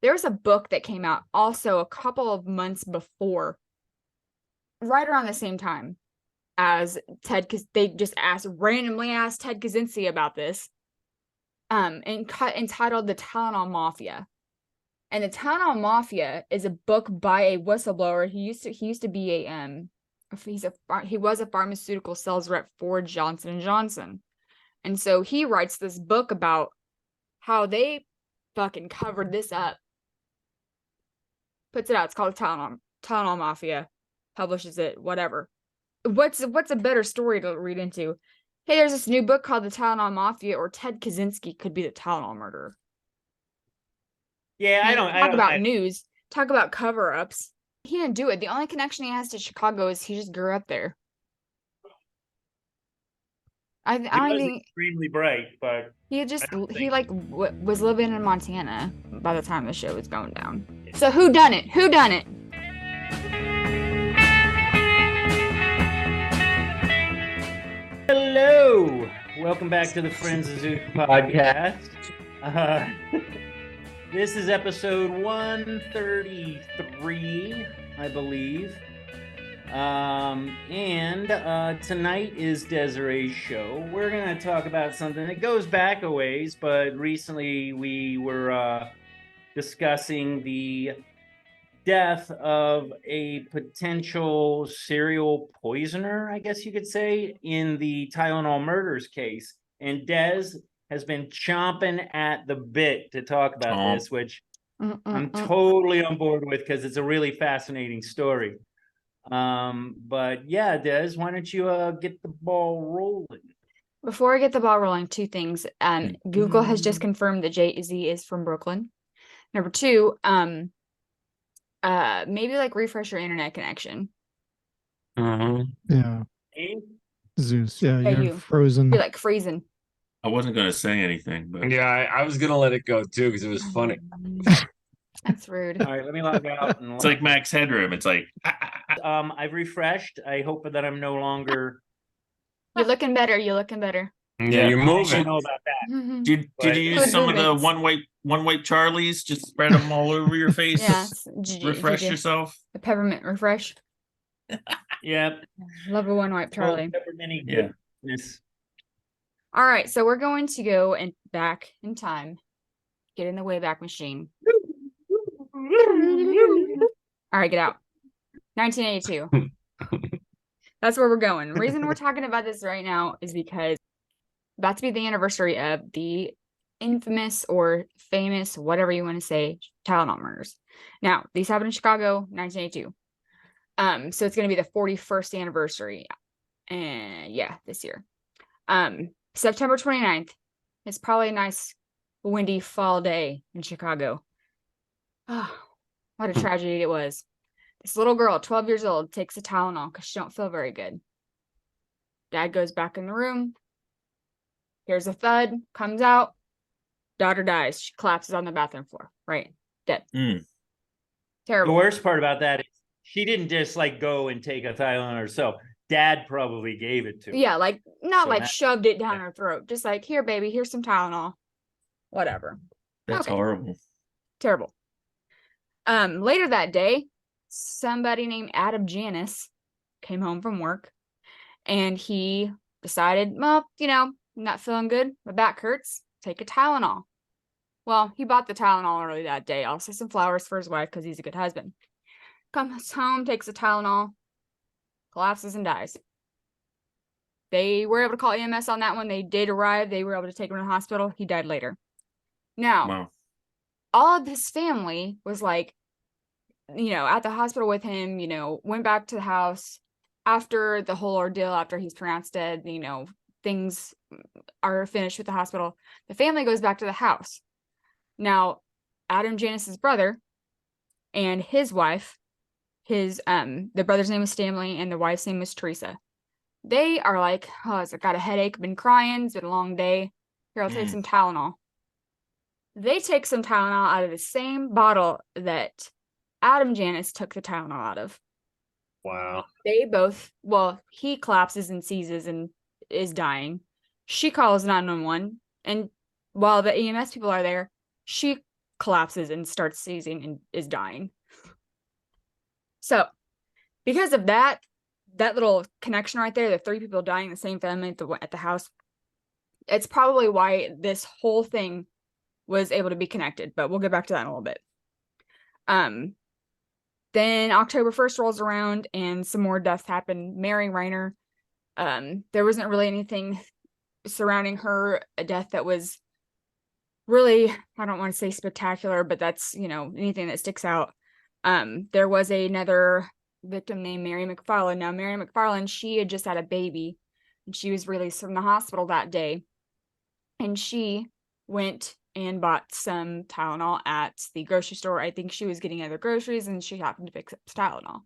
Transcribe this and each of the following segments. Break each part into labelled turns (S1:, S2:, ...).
S1: There's a book that came out also a couple of months before, right around the same time as Ted, because they just randomly asked Ted Kaczynski about this, entitled The Tylenol Mafia. And The Tylenol Mafia is a book by a whistleblower. He used to be he was a pharmaceutical sales rep for Johnson & Johnson. And so he writes this book about how they fucking covered this up. Puts it out. It's called Tylenol Mafia. Publishes it, whatever. What's a better story to read into? Hey, there's this new book called The Tylenol Mafia, or Ted Kaczynski could be the Tylenol murderer.
S2: Yeah, I don't
S1: talk about news. Talk about cover-ups. He didn't do it. The only connection he has to Chicago is he just grew up there. I don't think
S2: extremely bright, but
S1: he was living in Montana by the time the show was going down. So who done it? Who done it?
S2: Hello, welcome back to the Friends of Zeus podcast. This is episode 133, I believe. And tonight is Desiree's show. We're going to talk about something that goes back a ways, but recently we were discussing the death of a potential serial poisoner, I guess you could say, in the Tylenol murders case. And Des has been chomping at the bit to talk about this, which I'm totally on board with because it's a really fascinating story. But yeah, Des, why don't you get the ball rolling?
S1: Before I get the ball rolling, two things. Google has just confirmed that Jay-Z is from Brooklyn. Number two, maybe like refresh your internet connection.
S3: Yeah. Zeus, yeah, you're frozen.
S1: You're like freezing.
S4: I wasn't going to say anything, but
S5: yeah, I was going to let it go too because it was funny.
S1: That's rude.
S2: All right, let me log out.
S4: It's like Max Headroom. It's like
S2: I've refreshed. I hope that I'm no longer.
S1: You're looking better. You're looking better.
S5: Yeah, you're moving.
S2: I know about that.
S4: Did you use some of the one wipe Charlies? Just spread them all over your face.
S1: Yeah.
S4: Refresh yourself.
S1: The peppermint refresh.
S2: Yep.
S1: Love a one wipe Charlie.
S2: Yeah.
S1: All right, so we're going to go back in time. Get in the Wayback Machine. All right, get out. 1982. That's where we're going. The reason we're talking about this right now is because about to be the anniversary of the infamous or famous, whatever you want to say, Tylenol murders. Now, these happened in Chicago, 1982. So it's going to be the 41st anniversary. And yeah, this year. September 29th. It's probably a nice windy fall day in Chicago. Oh, what a tragedy it was. This little girl, 12 years old, takes a Tylenol because she don't feel very good. Dad goes back in the room. Here's a thud, comes out. Daughter dies. She collapses on the bathroom floor. Right. Dead. Terrible.
S2: The worst part about that is she didn't just go and take a Tylenol herself. Dad probably gave it to her.
S1: Yeah, shoved it down her throat. Just like, here, baby, here's some Tylenol. Whatever.
S4: That's horrible.
S1: Terrible. Later that day, somebody named Adam Janis came home from work and he decided, well, not feeling good. My back hurts. Take a Tylenol. Well, he bought the Tylenol early that day. Also some flowers for his wife because he's a good husband. Comes home, takes a Tylenol, collapses and dies. They were able to call EMS on that one. They did arrive. They were able to take him to the hospital. He died later. Now, all of his family was at the hospital with him, went back to the house after the whole ordeal, after he's pronounced dead, things are finished with the hospital. The family goes back to the house. Now, Adam Janis's brother and his wife, the brother's name was Stanley and the wife's name was Teresa. They are like, I've got a headache, been crying, it's been a long day. Here, I'll take some Tylenol. They take some Tylenol out of the same bottle that Adam Janis took the Tylenol out of.
S5: Wow.
S1: They both, he collapses and seizes and is dying. She calls 911, and while the EMS people are there, she collapses and starts seizing and is dying. So because of that little connection right there, the 3 people dying in the same family at the house, it's probably why this whole thing was able to be connected, but we'll get back to that in a little bit. Then October 1st rolls around and some more deaths happen. Mary Reiner, there wasn't really anything surrounding her death that was really, I don't want to say spectacular, but that's, anything that sticks out. There was another victim named Mary McFarland. Now, Mary McFarland, she had just had a baby, and she was released from the hospital that day. And she went and bought some Tylenol at the grocery store. I think she was getting other groceries, and she happened to pick up Tylenol.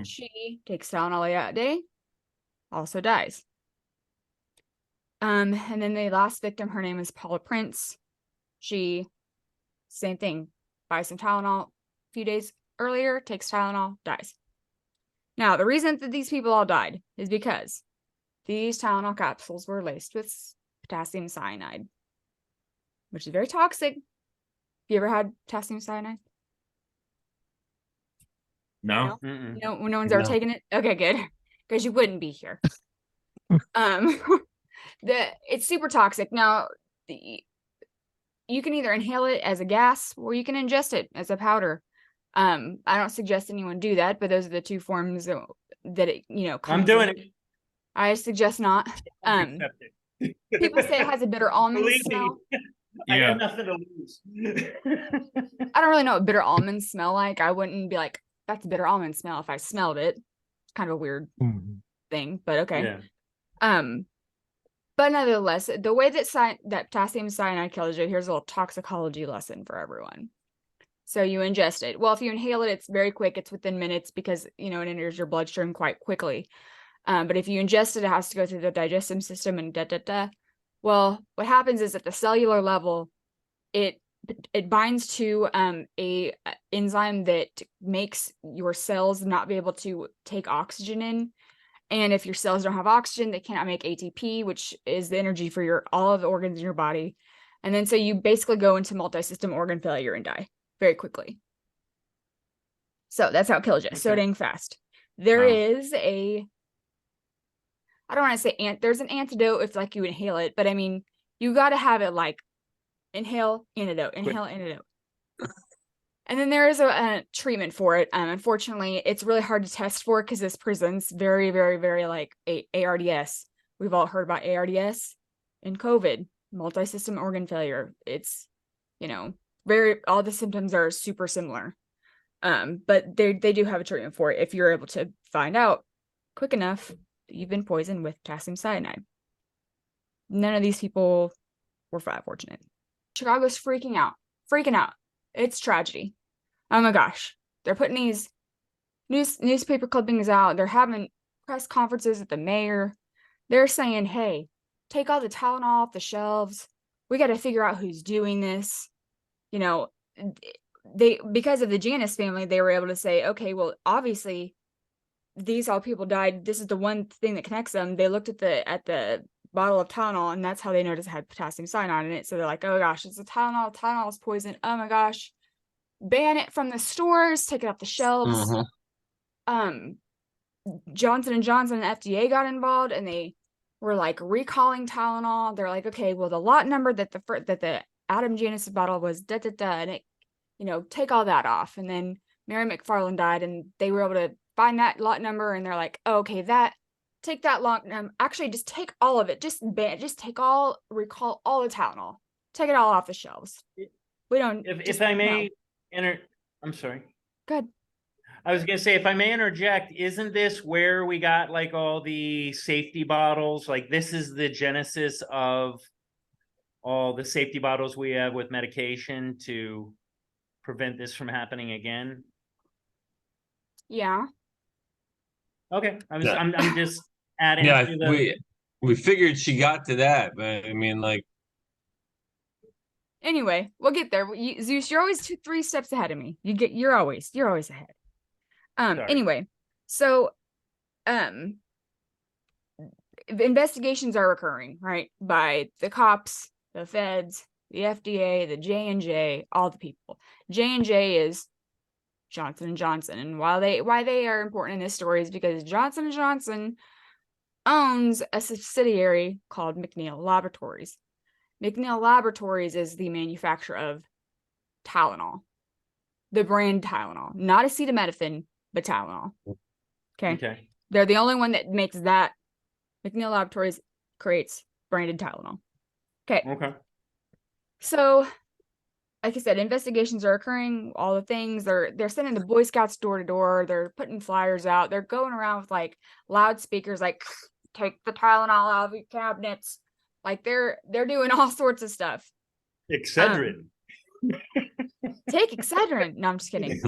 S1: She takes Tylenol that day, also dies. And then the last victim, her name is Paula Prince. She, same thing, buys some Tylenol a few days earlier, takes Tylenol, dies. Now, the reason that these people all died is because these Tylenol capsules were laced with potassium cyanide, which is very toxic. Have you ever had potassium cyanide?
S4: No.
S1: No one's ever taken it? Okay, good. Because you wouldn't be here. It's super toxic. Now, you can either inhale it as a gas or you can ingest it as a powder. I don't suggest anyone do that, but those are the 2 forms that it,
S2: I'm doing it.
S1: I suggest not. People say it has a bitter almond smell.
S2: I got nothing to lose.
S1: I don't really know what bitter almonds smell like. I wouldn't be like, that's a bitter almond smell if I smelled it. It's kind of a weird thing, but okay. Yeah. But nevertheless, the way that potassium cyanide kills you, here's a little toxicology lesson for everyone. So you ingest it. Well, if you inhale it, it's very quick. It's within minutes because, it enters your bloodstream quite quickly. But if you ingest it, it has to go through the digestive system and Well, what happens is at the cellular level, it binds to a enzyme that makes your cells not be able to take oxygen in. And if your cells don't have oxygen, they cannot make ATP, which is the energy for all of the organs in your body. And then so you basically go into multi-system organ failure and die very quickly. So that's how it kills you. So dang fast. There is I don't want to say there's an antidote if like you inhale it, but I mean, you got to have it like inhale, antidote, inhale, antidote. And then there is a treatment for it. Unfortunately, it's really hard to test for because this presents very, very, very like ARDS. We've all heard about ARDS and COVID, multi-system organ failure. It's, all the symptoms are super similar. But they do have a treatment for it if you're able to find out quick enough that you've been poisoned with potassium cyanide. None of these people were fortunate. Chicago's freaking out. It's tragedy. Oh my gosh. They're putting these newspaper clippings out. They're having press conferences with the mayor. They're saying, hey, take all the Tylenol off the shelves. We got to figure out who's doing this. Because of the Janus family, they were able to say, okay, well, obviously these all people died. This is the one thing that connects them. They looked at the bottle of Tylenol, and that's how they noticed it had potassium cyanide in it. So they're like, oh gosh, it's a Tylenol. Tylenol is poison. Oh my gosh. Ban it from the stores, take it off the shelves. Johnson & Johnson and FDA got involved, and they were like recalling Tylenol. They're like, okay, well, the lot number that the Adam Janus bottle was and it, take all that off. And then Mary McFarland died, and they were able to find that lot number, and they're like, oh, okay, take that long, actually just take all of it, recall all the Tylenol, take it all off the shelves. We don't.
S2: If I may I'm sorry.
S1: Good.
S2: I was gonna say, if I may interject, isn't this where we got like all the safety bottles? Like this is the genesis of all the safety bottles we have with medication to prevent this from happening again.
S1: Yeah.
S2: Okay. I'm just adding.
S5: Yeah, we figured she got to that, but I mean, like.
S1: Anyway, we'll get there. Zeus, you're always 3 steps ahead of me. You're always ahead. Anyway, so investigations are occurring, right? By the cops, the feds, the FDA, the J&J, all the people. J&J is Johnson & Johnson. And why they are important in this story is because Johnson & Johnson owns a subsidiary called McNeil Laboratories. McNeil Laboratories is the manufacturer of Tylenol, the brand Tylenol, not acetaminophen, but Tylenol. Okay. They're the only one that makes that. McNeil Laboratories creates branded Tylenol. Okay. So, like I said, investigations are occurring, all the things. They're sending the Boy Scouts door to door. They're putting flyers out. They're going around with like loudspeakers, like, take the Tylenol out of your cabinets. Like they're doing all sorts of stuff.
S2: Excedrin.
S1: Take Excedrin. No, I'm just kidding.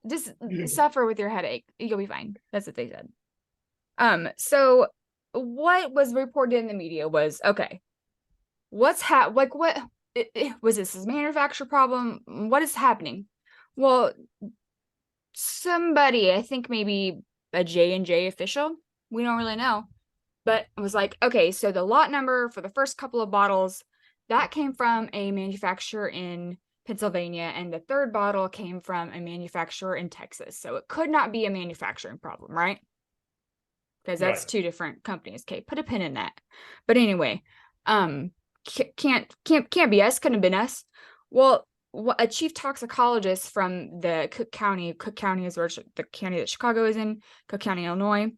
S1: Just suffer with your headache. You'll be fine. That's what they said. So what was reported in the media was, okay, what was this a manufacturer problem? What is happening? Well, somebody, I think maybe a J&J official, we don't really know, but it was like, okay, so the lot number for the first couple of bottles, that came from a manufacturer in Pennsylvania, and the third bottle came from a manufacturer in Texas. So it could not be a manufacturing problem, right? Because that's two different companies. Okay, put a pin in that. But anyway, can't be us. Couldn't have been us. Well, a chief toxicologist from the Cook County is where the county that Chicago is in, Cook County, Illinois.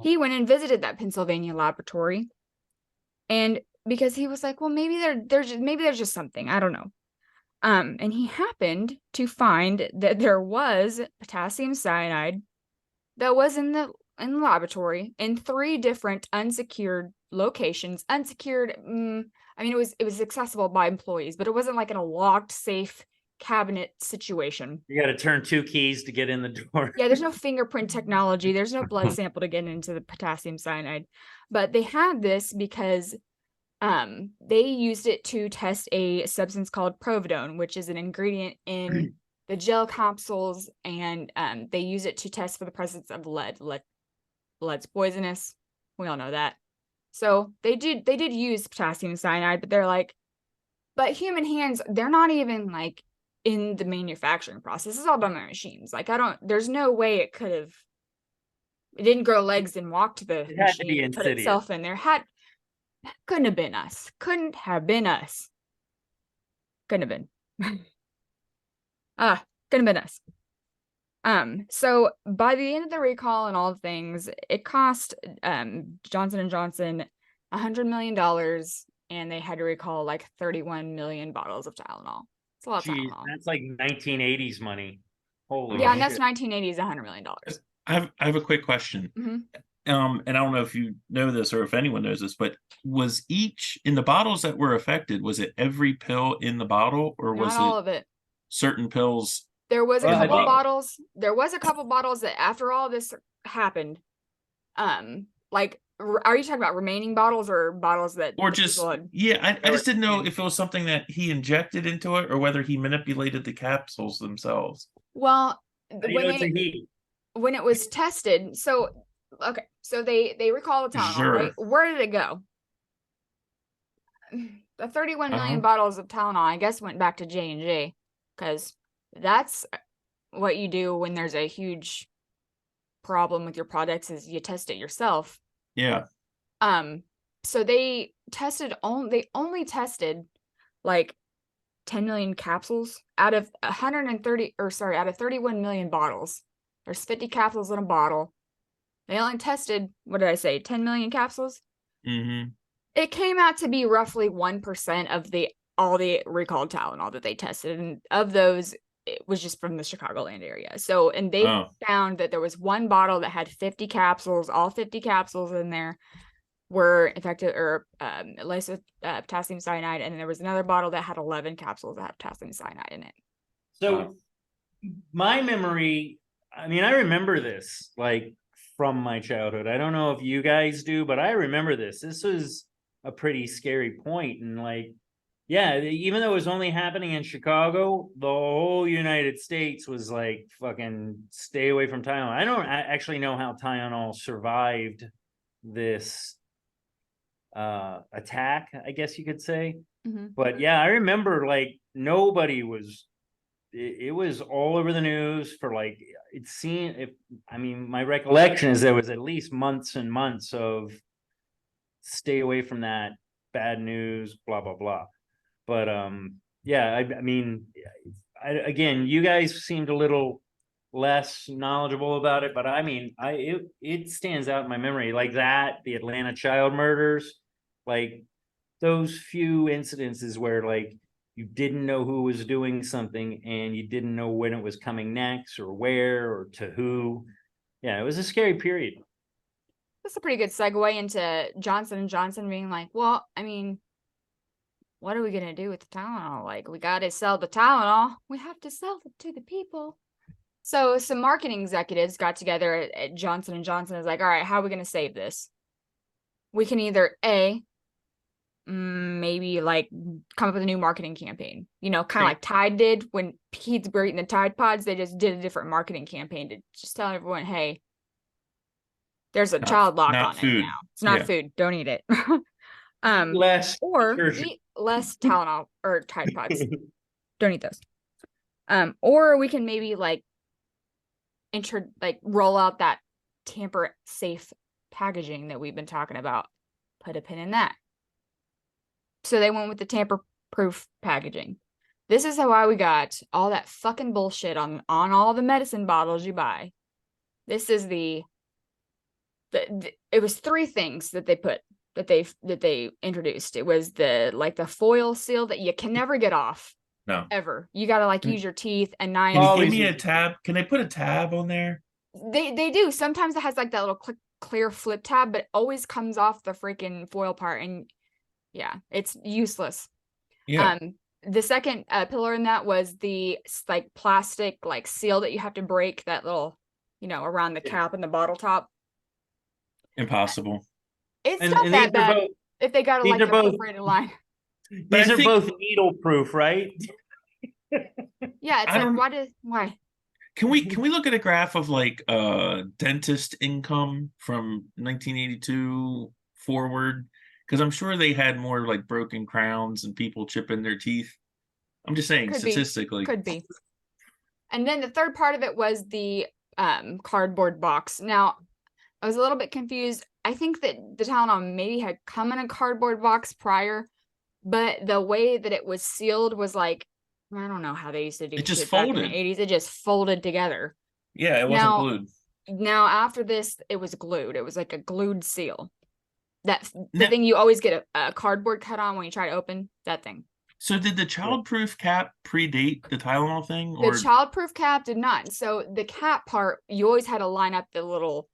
S1: He went and visited that Pennsylvania laboratory, and because he was like, well, maybe there's just something, I don't know. And he happened to find that there was potassium cyanide that was in the laboratory in 3 different unsecured locations. Unsecured, I mean, it was accessible by employees, but it wasn't like in a locked, safe cabinet situation.
S2: You got to turn 2 keys to get in the door.
S1: Yeah, there's no fingerprint technology. There's no blood sample to get into the potassium cyanide. But they had this because they used it to test a substance called providone, which is an ingredient in the gel capsules, and they use it to test for the presence of lead. Lead's poisonous. We all know that. So they did use potassium cyanide, but they're like, but human hands, they're not even like in the manufacturing process. It's all done by machines. Like there's no way it didn't grow legs and walk to the machine and put itself in there. Couldn't have been us. Couldn't have been us. Couldn't have been. Couldn't have been us. So by the end of the recall and all the things, it cost Johnson & Johnson $100 million, and they had to recall like 31 million bottles of Tylenol. It's a lot of Tylenol.
S2: That's like 1980s money. Holy
S1: shit. And that's 1980s, $100 million.
S4: I have a quick question. And I don't know if you know this or if anyone knows this, but was each in the bottles that were affected, was it every pill in the bottle, or was
S1: Not all of it?
S4: Certain pills?
S1: There was a couple bottles. There was a couple bottles that after all this happened, like, are you talking about remaining bottles or bottles that,
S4: or just I just didn't know if it was something that he injected into it or whether he manipulated the capsules themselves.
S1: Well, when it was tested, so they recall the Tylenol, right? Where did it go? The 31 million bottles of Tylenol, I guess, went back to J&J, because that's what you do when there's a huge problem with your products, is you test it yourself.
S4: Yeah.
S1: So they only tested like 10 million capsules out of 31 million bottles. There's 50 capsules in a bottle. They only tested, what did I say, 10 million capsules? It came out to be roughly 1% of all the recalled Tylenol that they tested. And of those, it was just from the Chicagoland area. So, and they found that there was one bottle that had 50 capsules. All 50 capsules in there were infected or laced with potassium cyanide. And then there was another bottle that had 11 capsules that had potassium cyanide in it.
S2: So my memory, I mean, I remember this like from my childhood. I don't know if you guys do, but I remember this. This was a pretty scary point. And like, yeah, even though it was only happening in Chicago, the whole United States was like, fucking stay away from Tylenol. I don't actually know how Tylenol survived this attack, I guess you could say. But yeah, I remember like nobody was. It was all over the news for like it seemed. I mean, my recollection is there was at least months and months of stay away from that, bad news, blah blah blah. But yeah, I mean, again, you guys seemed a little less knowledgeable about it, but I mean, it stands out in my memory like that. The Atlanta child murders, like those few incidences where like you didn't know who was doing something and you didn't know when it was coming next or where or to who. Yeah, it was a scary period.
S1: That's a pretty good segue into Johnson & Johnson being like, well, I mean, what are we going to do with the Tylenol? Like, we got to sell the Tylenol. We have to sell it to the people. So some marketing executives got together at Johnson & Johnson and was like, all right, how are we going to save this? We can either maybe like come up with a new marketing campaign, you know, kind of like Tide did when kids were eating the Tide Pods. They just did a different marketing campaign to just tell everyone, hey, there's a child lock on it now. It's not food. Don't eat it.
S2: Less
S1: or eat less Tylenol or Tide Pods. Don't eat those. Or we can maybe like roll out that tamper safe packaging that we've been talking about. Put a pin in that. So they went with the tamper proof packaging. This is why we got all that fucking bullshit on all the medicine bottles you buy. This is it was 3 things that they put that they introduced. It was the foil seal that you can never get off.
S4: No.
S1: Ever. You gotta like use your teeth and knives.
S4: Can you give me a tab? Can they put a tab on there?
S1: They do. Sometimes it has like that little clear flip tab, but it always comes off the freaking foil part, and yeah, it's useless.
S4: Yeah.
S1: The second pillar in that was the like plastic like seal that you have to break that little, you know, around the cap and the bottle top.
S4: Impossible.
S1: It's not that bad if they got a like a perforated line.
S2: These are both needle proof, right?
S1: Yeah, it's like why?
S4: Can we look at a graph of like dentist income from 1982 forward? Because I'm sure they had more like broken crowns and people chipping their teeth. I'm just saying, statistically.
S1: Could be. And then the third part of it was the cardboard box. Now, I was a little bit confused. I think that the Tylenol maybe had come in a cardboard box prior, but the way that it was sealed was like, I don't know how they used to do it. Just folded. Back in the 80s, it just folded together.
S4: Yeah, it wasn't glued.
S1: Now, after this, it was glued. It was like a glued seal. The thing you always get a cardboard cut on when you try to open, that thing.
S4: So did the childproof cap predate the Tylenol thing?
S1: The childproof cap did not. So the cap part, you always had to line up the little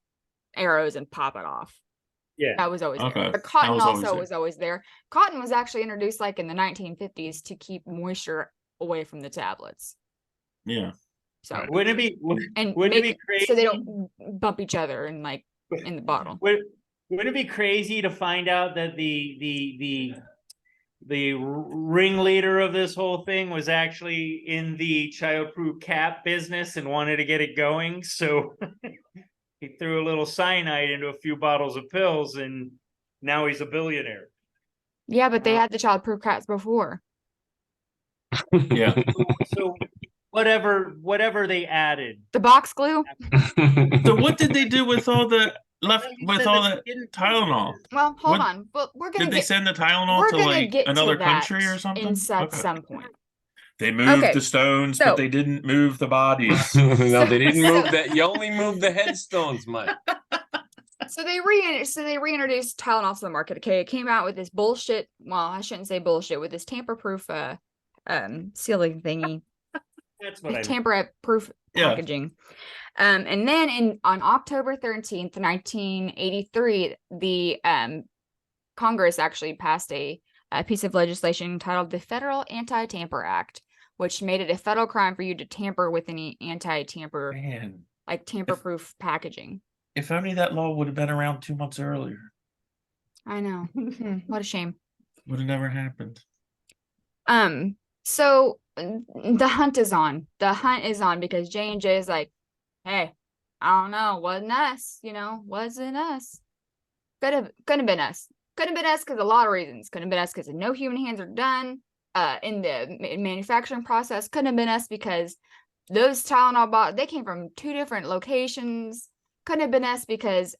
S1: arrows and pop it off.
S2: Yeah.
S1: That was always there. But cotton was always there. Cotton was actually introduced like in the 1950s to keep moisture away from the tablets.
S4: Yeah.
S1: So
S2: wouldn't it be crazy
S1: so they don't bump each other and like in the bottle?
S2: Wouldn't it be crazy to find out that the ringleader of this whole thing was actually in the childproof cap business and wanted to get it going? So he threw a little cyanide into a few bottles of pills, and now he's a billionaire.
S1: Yeah, but they had the childproof caps before.
S4: Yeah.
S2: So whatever they added.
S1: The box glue.
S4: So what did they do with all the Tylenol?
S1: Well, hold on. But did
S4: they send the Tylenol to like another country or something?
S1: At some point.
S4: They moved the stones, but they didn't move the bodies.
S5: No, they didn't move that. You only moved the headstones, Mike.
S1: So they reintroduced Tylenol to the market. Okay, it came out with this bullshit. Well, I shouldn't say bullshit. With this tamper-proof sealing thingy.
S2: That's what
S1: tamper-proof packaging. And then on October 13th, 1983, the Congress actually passed a piece of legislation titled the Federal Anti-Tamper Act, which made it a federal crime for you to tamper with any anti-tamper, like tamper-proof packaging.
S4: If only that law would have been around 2 months earlier.
S1: I know. What a shame.
S4: Would have never happened.
S1: So the hunt is on. The hunt is on because J&J is like, hey, I don't know, wasn't us, wasn't us. Could have been us. Couldn't have been us because a lot of reasons. Couldn't have been us because no human hands are done in the manufacturing process. Couldn't have been us because those Tylenol they came from 2 different locations. Couldn't have been us because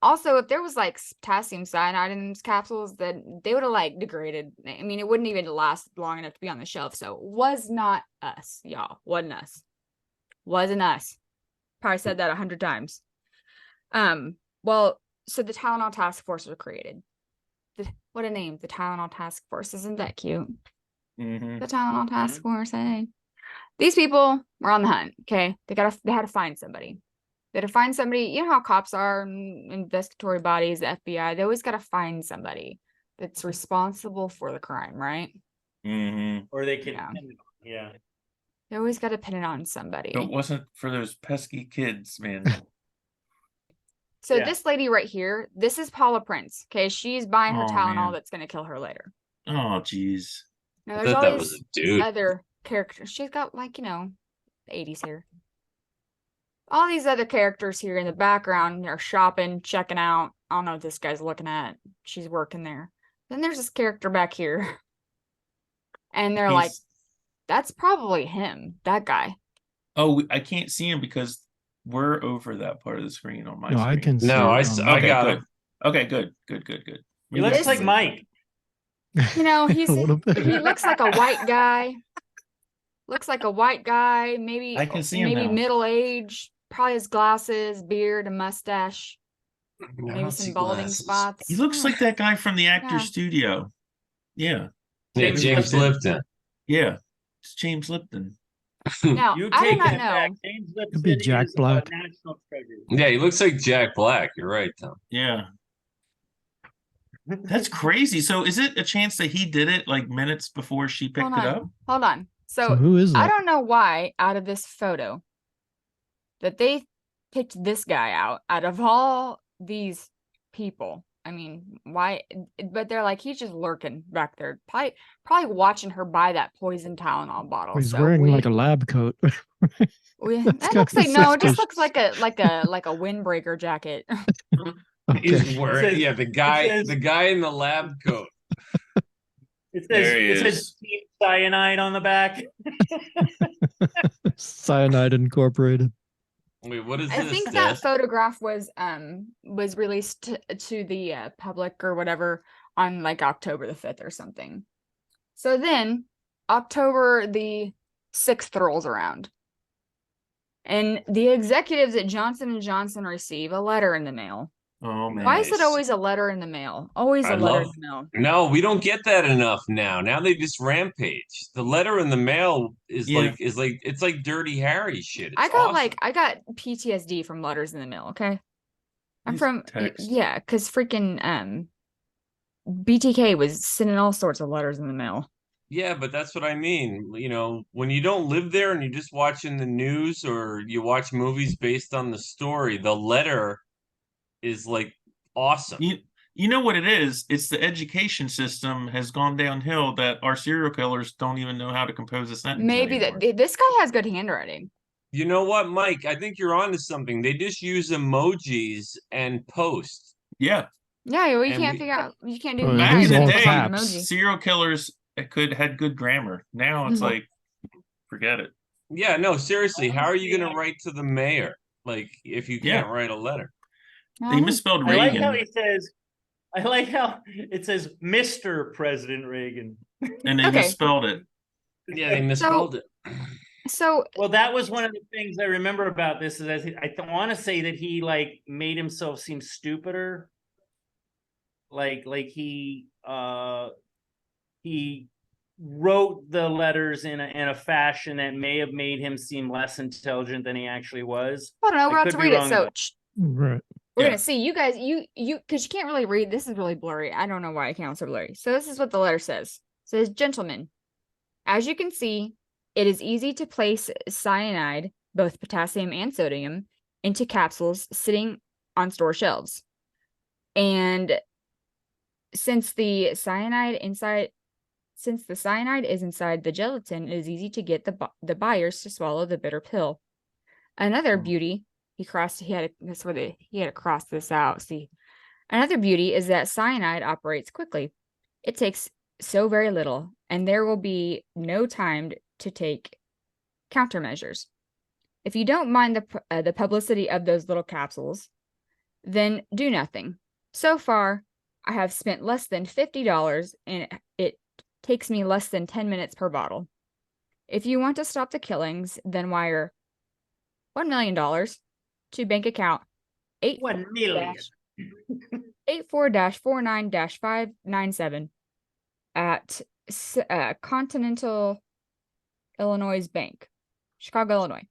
S1: also if there was like potassium cyanide in these capsules, then they would have like degraded. I mean, it wouldn't even last long enough to be on the shelf. So it was not us, y'all. Wasn't us. Wasn't us. Probably said that 100 times. Well, so the Tylenol task force was created. What a name, the Tylenol task force. Isn't that cute?
S2: Mm-hmm.
S1: The Tylenol task force, hey. These people were on the hunt, okay? They had to find somebody. They had to find somebody. You know how cops are, investigatory bodies, the FBI, they always got to find somebody that's responsible for the crime, right?
S2: Mm-hmm. Or they can,
S1: yeah. They always got to pin it on somebody.
S4: If it wasn't for those pesky kids, man.
S1: So this lady right here, this is Paula Prince. Okay, she's buying her Tylenol
S4: man.
S1: that's going to kill her later.
S4: Oh, jeez.
S1: Now there's all these other characters. She's got like, you know, the 80s here. All these other characters here in the background are shopping, checking out. I don't know what this guy's looking at. She's working there. Then there's this character back here. And they're like, that's probably him, that guy.
S4: Oh, I can't see him because we're over that part of the screen on my screen.
S3: I can see
S5: No,
S3: it.
S5: I got
S4: good.
S5: it.
S4: Okay, good.
S2: He looks like Mike.
S1: You know, he
S3: A little bit.
S1: looks like a white guy. Looks like a white guy, maybe
S4: I can see him now.
S1: middle age, probably his glasses, beard, and mustache. Maybe some balding spots.
S4: He looks like that guy from the Actors Studio. Yeah.
S5: Yeah, James Lipton.
S4: Yeah, it's James Lipton.
S1: Now, I do not know.
S2: Back. James Lipton
S3: Could be Jack Black.
S2: National treasure.
S5: Yeah, he looks like Jack Black. You're right, Tom.
S4: Yeah. That's crazy. So is it a chance that he did it like minutes before she picked it up?
S1: Hold on. So
S3: who is that?
S1: I don't know why out of this photo that they picked this guy out of all these people. I mean, why? But they're like, he's just lurking back there, probably watching her buy that poison Tylenol bottle.
S3: He's wearing like a lab coat.
S1: That looks like it just looks like a windbreaker jacket.
S3: Okay.
S5: He's wearing the guy in the lab coat.
S2: It says Team Cyanide on the back.
S3: Cyanide Incorporated.
S5: Wait, what is
S1: I
S5: this?
S1: think that photograph was released to the public or whatever on like October the 5th or something. So then October the 6th rolls around. And the executives at Johnson & Johnson receive a letter in the mail.
S4: Oh man.
S1: Why is it always a letter in the mail? Always a letter in the mail.
S5: No, we don't get that enough now. Now they just rampage. The letter in the mail is it's like Dirty Harry shit. It's
S1: I got
S5: awesome.
S1: I got PTSD from letters in the mail, okay? I'm
S4: These
S1: from
S4: texts.
S1: because freaking BTK was sending all sorts of letters in the mail.
S5: Yeah, but that's what I mean. You know, when you don't live there and you're just watching the news or you watch movies based on the story, the letter is like awesome.
S4: You know what it is? It's the education system has gone downhill that our serial killers don't even know how to compose a sentence.
S1: Maybe this guy has good handwriting.
S5: You know what, Mike? I think you're onto something. They just use emojis and post.
S4: Yeah.
S1: Yeah, well, you can't figure out. You can't do
S4: Back in the day,
S1: emoji.
S4: serial killers had good grammar. Now it's like, forget it.
S5: Yeah, no, seriously. How are you going to write to the mayor? Like, if you can't write a letter.
S4: They misspelled Reagan.
S2: I like how it says Mr. President Reagan.
S4: And they misspelled it.
S5: Yeah, they misspelled it.
S1: So
S2: well, that was one of the things I remember about this is I want to say that he like made himself seem stupider. Like he wrote the letters in a fashion that may have made him seem less intelligent than he actually was.
S1: I don't know. We're about to read it. So
S3: right.
S1: We're gonna see. You guys, you because you can't really read. This is really blurry. I don't know why I can't so blurry. So this is what the letter says. It says, gentlemen, as you can see, it is easy to place cyanide, both potassium and sodium, into capsules sitting on store shelves. And since the cyanide is inside the gelatin, it is easy to get the buyers to swallow the bitter pill. Another beauty. He had to cross this out. See, Another beauty is that cyanide operates quickly. It takes so very little, and there will be no time to take countermeasures. If you don't mind the publicity of those little capsules, then do nothing. So far, I have spent less than $50, and it takes me less than 10 minutes per bottle. If you want to stop the killings, then wire $1 million to bank account
S2: 1 million.
S1: 84-49-597 at Continental Illinois Bank, Chicago, Illinois.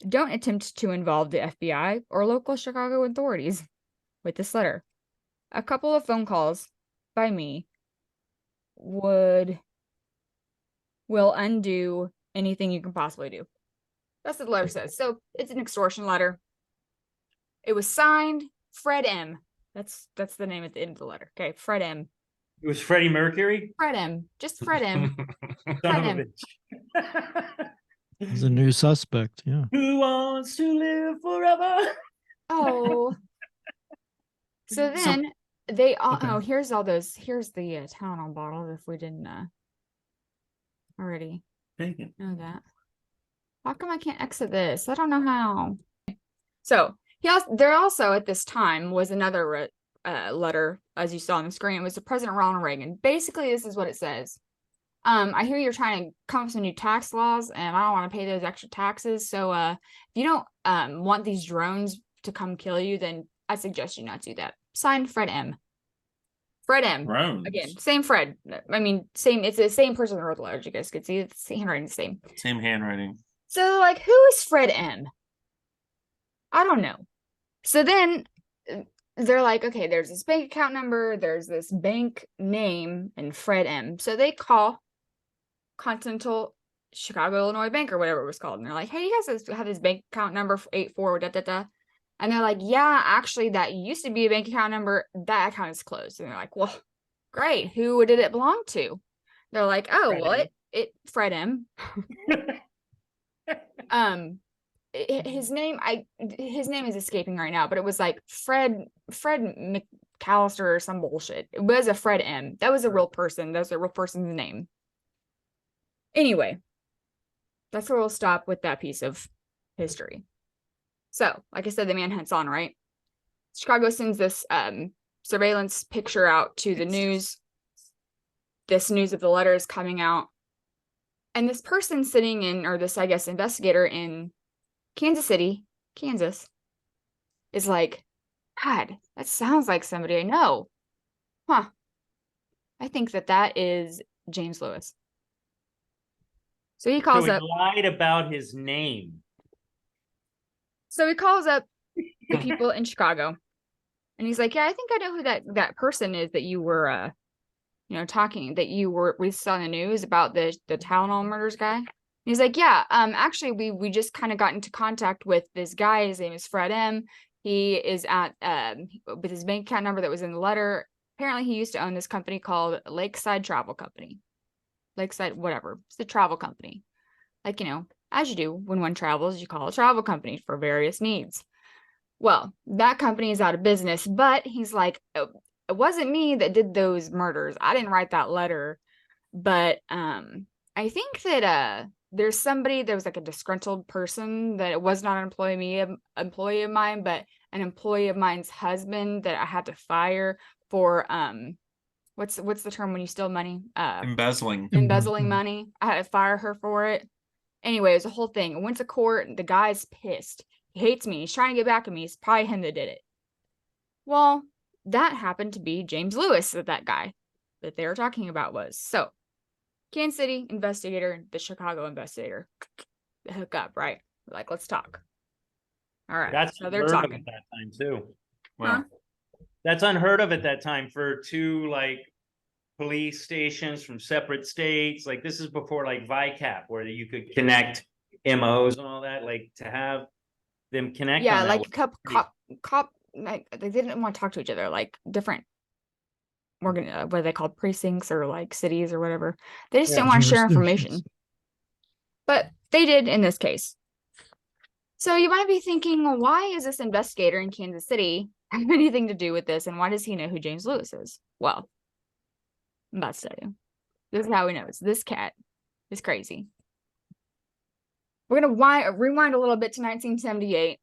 S1: Don't attempt to involve the FBI or local Chicago authorities with this letter. A couple of phone calls by me will undo anything you can possibly do. That's what the letter says. So it's an extortion letter. It was signed Fred M. That's the name at the end of the letter. Okay, Fred M.
S2: It was Freddie Mercury.
S1: Fred M. Just Fred M.
S2: Son
S1: Fred
S2: of a
S1: M.
S2: bitch.
S3: He's a new suspect. Yeah.
S2: Who wants to live forever?
S1: Oh. So then they all.
S4: Okay.
S1: Oh, here's all those. Here's the Tylenol bottles. If we didn't already
S4: Take it.
S1: know that. How come I can't exit this? I don't know how. So there also at this time was another letter, as you saw on the screen. It was to President Ronald Reagan. Basically, this is what it says. I hear you're trying to come up with some new tax laws, and I don't want to pay those extra taxes. So if you don't want these drones to come kill you, then I suggest you not do that. Signed, Fred M. Fred M.
S4: Drones.
S1: Again, same Fred. I mean, same. It's the same person that wrote the letter. You guys could see it's the handwriting the same.
S4: Same handwriting.
S1: So, like, who is Fred M? I don't know. So then they're like, okay, there's this bank account number, there's this bank name, and Fred M. So they call Continental Chicago, Illinois Bank or whatever it was called. And they're like, hey, you guys have this bank account number for 84 da da da. And they're like, yeah, actually, that used to be a bank account number. That account is closed. And they're like, well, great. Who did it belong to? They're like, oh,
S2: Fred
S1: well,
S2: M.
S1: it Fred M. His name is escaping right now, but it was like Fred McAllister or some bullshit. It was a Fred M. That was a real person. That was a real person's name. Anyway, that's where we'll stop with that piece of history. So, like I said, the manhunt's on, right? Chicago sends this surveillance picture out to the news. This news of the letter is coming out. And this person sitting in, or this, I guess, investigator in Kansas City, Kansas, is like, God, that sounds like somebody I know. Huh. I think that is James Lewis. So he calls
S2: So he
S1: up.
S2: lied about his name.
S1: So he calls up the people in Chicago, and he's like, yeah, I think I know who that person is that you were, we saw in the news about the Tylenol murders guy. And he's like, yeah, actually, we just kind of got into contact with this guy. His name is Fred M. He is at with his bank account number that was in the letter. Apparently, he used to own this company called Lakeside Travel Company. Lakeside, whatever. It's the travel company. Like, as you do when one travels, you call a travel company for various needs. Well, that company is out of business, but he's like, it wasn't me that did those murders. I didn't write that letter. But I think that there was like a disgruntled person that it was not an employee of mine, but an employee of mine's husband that I had to fire for what's the term when you steal money?
S4: Embezzling.
S1: Embezzling money. I had to fire her for it. Anyway, it was a whole thing. I went to court. The guy's pissed. He hates me. He's trying to get back at me. It's probably him that did it. Well, that happened to be James Lewis, that guy that they were talking about was. So, Kansas City investigator, the Chicago investigator, they hook up, right? We're like, let's talk. All right.
S2: That's
S1: so they're
S2: unheard of
S1: talking
S2: at that time too.
S4: Wow.
S2: That's unheard of at that time for two police stations from separate states. Like this is before VICAP, where you could connect MOs and all that. Like to have them connect.
S1: Yeah,
S2: on
S1: like
S2: that
S1: cop. Like they didn't want to talk to each other. Like different what are they called, precincts or cities or whatever. They just didn't want to share information. But they did in this case. So you might be thinking, well, why is this investigator in Kansas City have anything to do with this? And why does he know who James Lewis is? Well, I'm about to tell you. This is how he knows. This cat is crazy. We're going to rewind a little bit to 1978.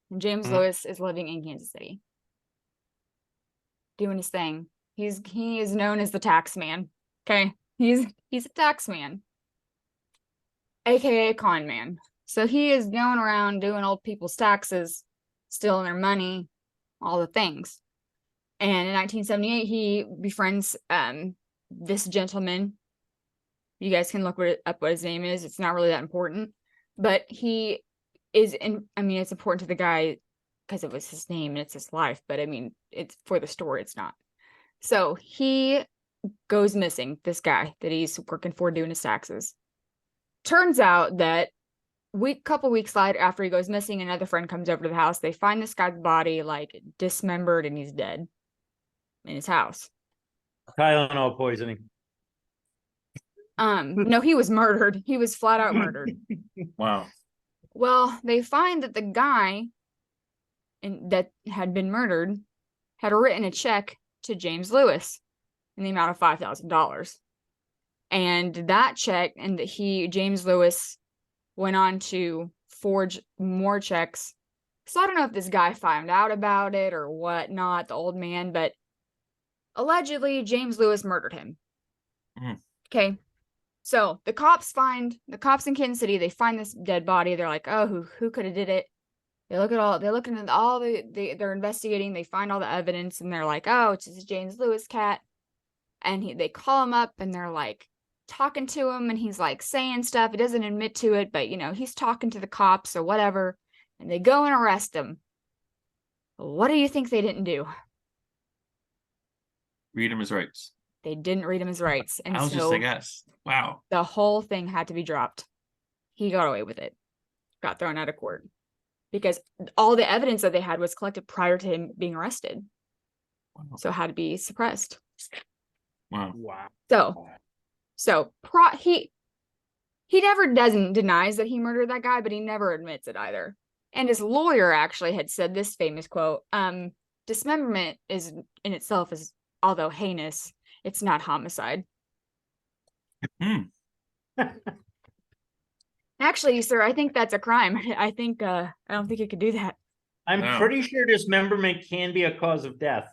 S1: And James Lewis is living in Kansas City, doing his thing. He is known as the tax man. Okay, he's a tax man, aka con man. So he is going around doing old people's taxes, stealing their money, all the things. And in 1978, he befriends this gentleman. You guys can look up what his name is. It's not really that important, but he is in. I mean, it's important to the guy because it was his name and it's his life. But I mean, it's for the story. It's not. So he goes missing. This guy that he's working for doing his taxes. Turns out that couple weeks later, after he goes missing, another friend comes over to the house. They find this guy's body like dismembered and he's dead in his house.
S2: Tylenol poisoning.
S1: No, he was murdered. He was flat out murdered.
S4: Wow.
S1: Well, they find that the guy that had been murdered had written a check to James Lewis in the amount of $5,000. And that check, and James Lewis went on to forge more checks. So I don't know if this guy found out about it or whatnot, the old man, but allegedly James Lewis murdered him. Okay. So the cops in Kansas City, they find this dead body. They're like, oh, who could have did it? They're looking at all they're investigating. They find all the evidence and they're like, oh, it's just James Lewis cat. And they call him up and they're like talking to him and he's like saying stuff. He doesn't admit to it, but he's talking to the cops or whatever. And they go and arrest him. What do you think they didn't do?
S4: Read him his rights.
S1: They didn't read him his rights. And
S4: I'll
S1: so
S4: just say yes. Wow.
S1: the whole thing had to be dropped. He got away with it. Got thrown out of court. Because all the evidence that they had was collected prior to him being arrested.
S4: Wow.
S1: So it had to be suppressed.
S4: Wow.
S1: So he never denies that he murdered that guy, but he never admits it either. And his lawyer actually had said this famous quote, dismemberment is in itself is, although heinous, it's not homicide. Actually, sir, I think that's a crime. I don't think you could do that.
S2: I'm pretty sure dismemberment can be a cause of death.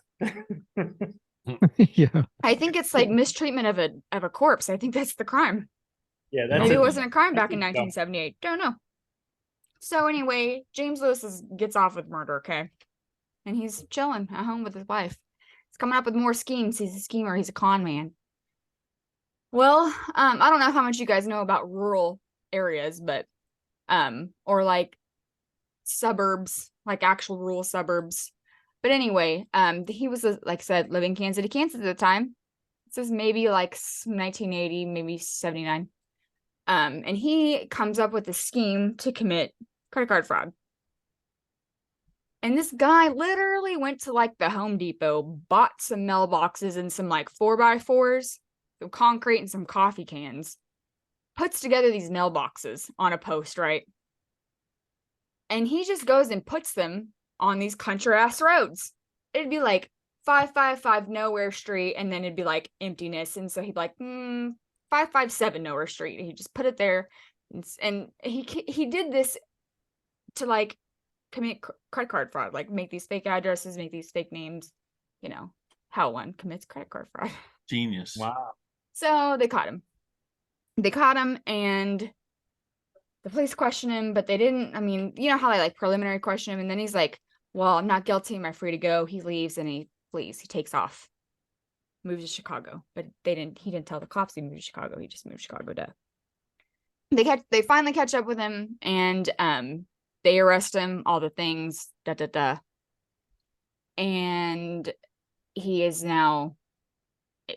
S3: Yeah.
S1: I think it's like mistreatment of a corpse. I think that's the crime.
S2: Yeah,
S1: Maybe it wasn't a crime back in 1978. Don't know. So anyway, James Lewis gets off with murder, okay? And he's chilling at home with his wife. He's coming up with more schemes. He's a schemer. He's a con man. Well, I don't know how much you guys know about rural areas, but or like suburbs, like actual rural suburbs. But anyway, he was, like I said, living in Kansas City, Kansas at the time. This is maybe like 1980, maybe 79. And he comes up with a scheme to commit credit card fraud. And this guy literally went to like the Home Depot, bought some mailboxes and some like 4x4s, some concrete and some coffee cans, puts together these mailboxes on a post, right? And he just goes and puts them on these country ass roads. It'd be like 555 Nowhere Street, and then it'd be like emptiness. And so he'd be like, 557 Nowhere Street. And he just put it there. And he did this to like commit credit card fraud, like make these fake addresses, make these fake names, how one commits credit card fraud.
S4: Genius.
S2: Wow.
S1: So they caught him. And the police questioned him, but they didn't. I mean, you know how they like preliminary question him, and then he's like, well, I'm not guilty. Am I free to go? He leaves and he flees. He takes off, moves to Chicago. But he didn't tell the cops he moved to Chicago. He just moved to Chicago to. They finally catch up with him, and they arrest him, all the things, and he is now,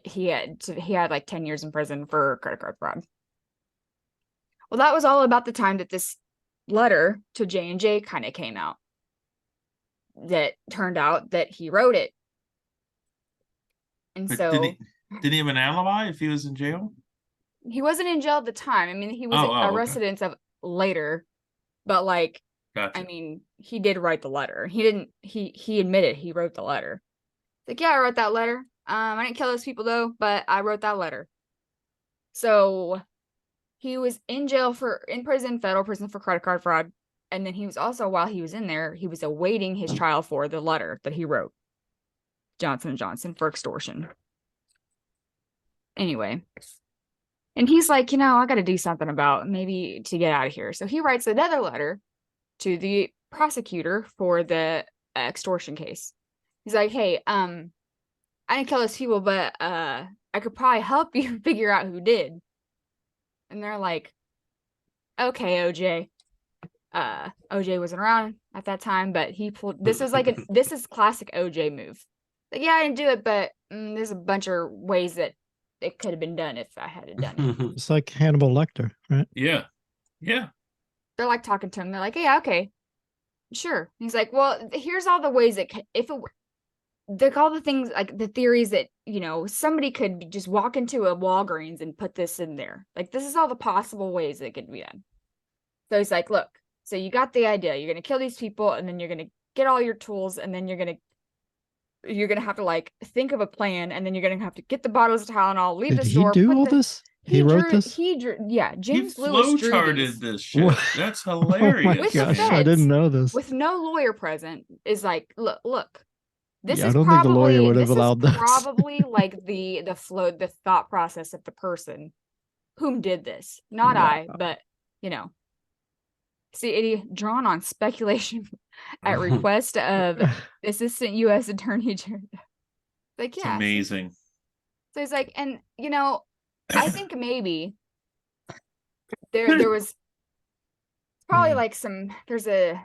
S1: he had like 10 years in prison for credit card fraud. Well, that was all about the time that this letter to J&J kind of came out. That turned out that he wrote it. And
S4: But
S1: so
S4: did he have an alibi if he was in jail?
S1: he wasn't in jail at the time. I mean, he was
S4: Okay.
S1: a resident of later, but like
S4: Gotcha.
S1: I mean, he did write the letter. He admitted he wrote the letter. Like, yeah, I wrote that letter. I didn't kill those people though, but I wrote that letter. So he was in prison, federal prison for credit card fraud. And then he was also, while he was in there, he was awaiting his trial for the letter that he wrote, Johnson & Johnson, for extortion. Anyway. And he's like, I got to do something about maybe to get out of here. So he writes another letter to the prosecutor for the extortion case. He's like, hey, I didn't kill those people, but I could probably help you figure out who did. And they're like, okay, OJ. OJ wasn't around at that time, but he pulled. This is classic OJ move. Like, yeah, I didn't do it, but there's a bunch of ways that it could have been done if I had done it.
S3: It's like Hannibal Lecter, right?
S4: Yeah. Yeah.
S1: They're like talking to him. They're like, yeah, okay, sure. He's like, well, here's all the ways that they're all the things, like the theories that, somebody could just walk into a Walgreens and put this in there. Like, this is all the possible ways it could be done. So he's like, look, so you got the idea. You're going to kill these people, and then you're going to get all your tools, and then you're going to have to, like, think of a plan, and then you're going to have to get the bottles of Tylenol, leave the store.
S3: Did he do all this? He wrote this?
S1: Yeah, James
S4: He
S1: Lewis drew
S4: flowcharted
S1: these.
S4: this shit.
S3: What?
S4: That's
S3: Oh
S4: hilarious.
S3: my
S1: With the
S3: gosh, I
S1: feds,
S3: didn't know this.
S1: With no lawyer present, is like, look. This
S3: Yeah,
S1: is
S3: I don't think the lawyer
S1: probably
S3: would have allowed this.
S1: probably like the thought process of the person whom did this. Not
S3: Wow.
S1: I, but see, it drawn on speculation at request of Assistant U.S. Attorney General. Like,
S4: It's
S1: yeah.
S4: amazing.
S1: So he's like, and I think maybe there was probably like there's a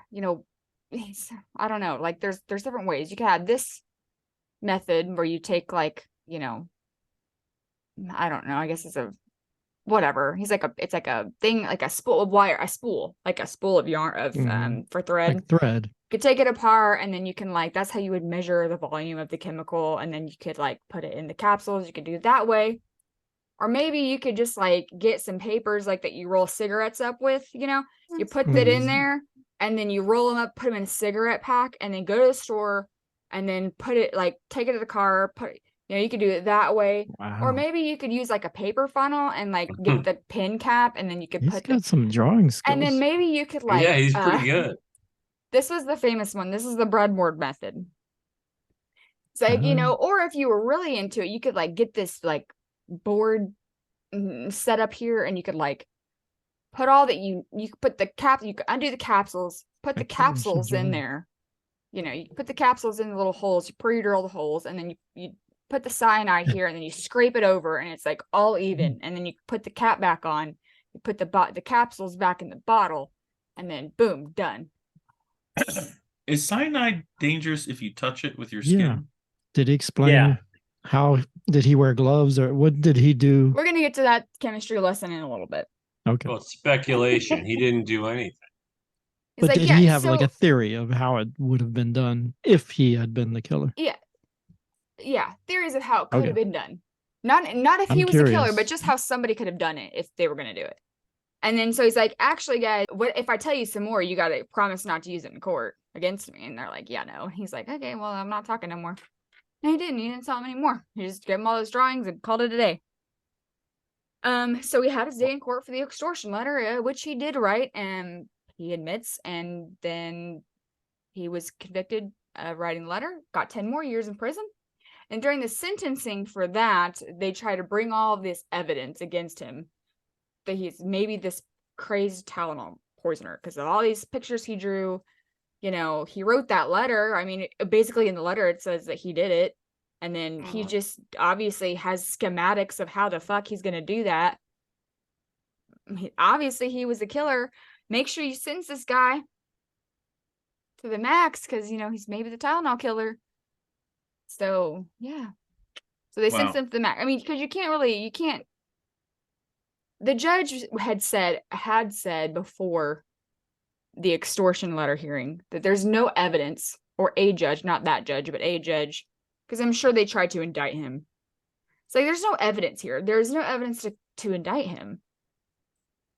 S1: I don't know, like there's different ways. You could have this method where you take, like, I don't know, I guess it's a whatever. He's like it's like a thing, like a spool of wire, like a spool of yarn of for thread.
S3: Like thread.
S1: You could take it apart, and then you can, like, that's how you would measure the volume of the chemical, and then you could, like, put it in the capsules. You could do it that way. Or maybe you could just, like, get some papers, like, that you roll cigarettes up with, you put that in there, and then you roll them up, put them in a cigarette pack, and then go to the store, and then put it, like, take it to the car, you could do it that way.
S3: Wow.
S1: Or maybe you could use, like, a paper funnel and, like, get the pin cap, and then you could
S3: He's
S1: put
S3: got some drawing skills.
S1: and then maybe you could, like,
S5: yeah, he's pretty good.
S1: This was the famous one. This is the breadboard method. It's like, or if you were really into it, you could, like, get this, like, board set up here, and you could, like, put all that you could put the you could undo the capsules, put the capsules in there. You put the capsules in the little holes, you pre-drill the holes, and then you put the cyanide here, and then you scrape it over, and it's, like, all even. And then you put the cap back on, you put the capsules back in the bottle, and then boom, done.
S4: Is cyanide dangerous if you touch it with your skin?
S3: Yeah. Did he explain
S2: Yeah.
S3: how did he wear gloves, or what did he do?
S1: We're gonna get to that chemistry lesson in a little bit.
S3: Okay.
S5: Well, speculation. He didn't do anything.
S1: He's
S3: But
S1: like,
S3: did
S1: yeah,
S3: he have
S1: so,
S3: like a theory of how it would have been done if he had been the killer?
S1: yeah, theories of how it could
S3: Okay.
S1: have been done. Not if
S3: I'm
S1: he was the killer,
S3: curious.
S1: but just how somebody could have done it if they were gonna do it. And then so he's like, actually, guys, what if I tell you some more? You gotta promise not to use it in court against me. And they're like, yeah, no. And he's like, okay, well, I'm not talking no more. And he didn't tell him anymore. He just gave him all those drawings and called it a day. So we had his day in court for the extortion letter, which he did write, and he admits, and then he was convicted of writing the letter, got 10 more years in prison. And during the sentencing for that, they try to bring all this evidence against him that he's maybe this crazed Tylenol poisoner, because of all these pictures he drew. He wrote that letter. I mean, basically in the letter it says that he did it, and then he just obviously has schematics of how the fuck he's gonna do that. Obviously he was the killer. Make sure you sentence this guy to the max, because he's maybe the Tylenol killer. So yeah, so they sentenced him to the max. I mean, because you can't. The judge had said before the extortion letter hearing that there's no evidence, or a judge, not that judge, but a judge, because I'm sure they tried to indict him. It's like, there's no evidence here. There's no evidence to indict him.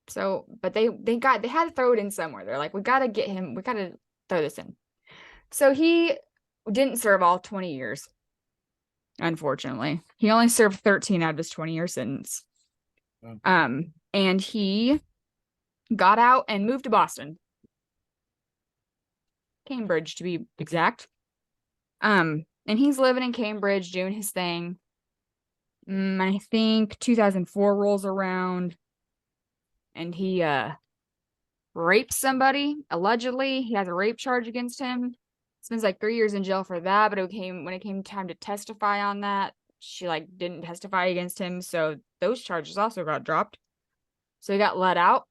S1: So, but they had to throw it in somewhere. They're like, we got to get him. We got to throw this in. So he didn't serve all 20 years. Unfortunately, he only served 13 out of his 20-year sentence. And he got out and moved to Boston, Cambridge to be exact. And he's living in Cambridge doing his thing. I think 2004 rolls around, and he raped somebody allegedly. He has a rape charge against him. Spends like 3 years in jail for that, but when it came time to testify on that, she like didn't testify against him, so those charges also got dropped. So he got let out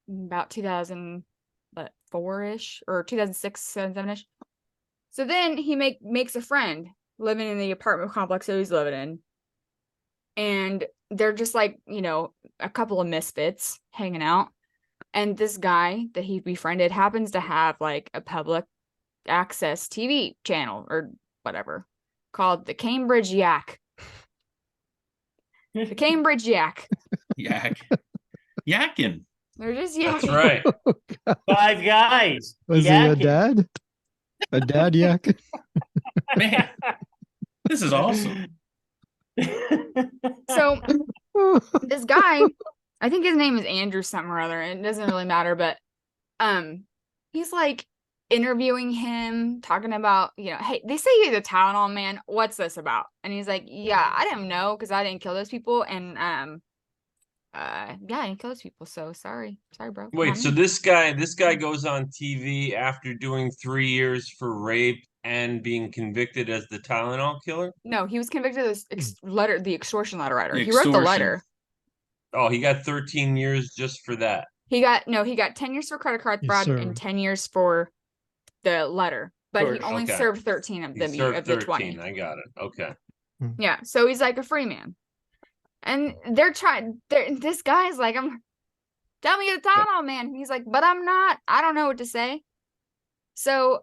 S1: about 2004-ish or 2006, 2007-ish. So then he makes a friend living in the apartment complex that he's living in. And they're just like, you know, a couple of misfits hanging out. And this guy that he befriended happens to have like a public access TV channel or whatever called the Cambridge Yak. The Cambridge Yak.
S4: Yak. Yakking.
S1: They're just
S5: That's
S1: yakking.
S5: right.
S2: 5 guys.
S3: Was he a dad? A dad yak?
S4: Man, this is awesome.
S1: So this guy, I think his name is Andrew something or other, and it doesn't really matter, but he's like interviewing him, talking about, you know, hey, they say you're the Tylenol man. What's this about? And he's like, yeah, I didn't know because I didn't kill those people, and yeah, I didn't kill those people, so sorry, bro.
S5: Wait, so this guy goes on TV after doing 3 years for rape and being convicted as the Tylenol killer?
S1: No, he was convicted of this letter, the extortion letter writer.
S4: The
S1: He wrote the
S4: extortion.
S1: letter.
S5: Oh, he got 13 years just for that.
S1: He got 10 years for credit card
S3: Yes,
S1: fraud
S3: sir.
S1: and 10 years for the letter, but he only
S5: Okay.
S1: served 13 of
S5: He
S1: them
S5: served
S1: of the
S5: 13.
S1: 20.
S5: I got it. Okay.
S1: Yeah, so he's like a free man. And this guy's like, tell me you're the Tylenol man. He's like, but I'm not. I don't know what to say. So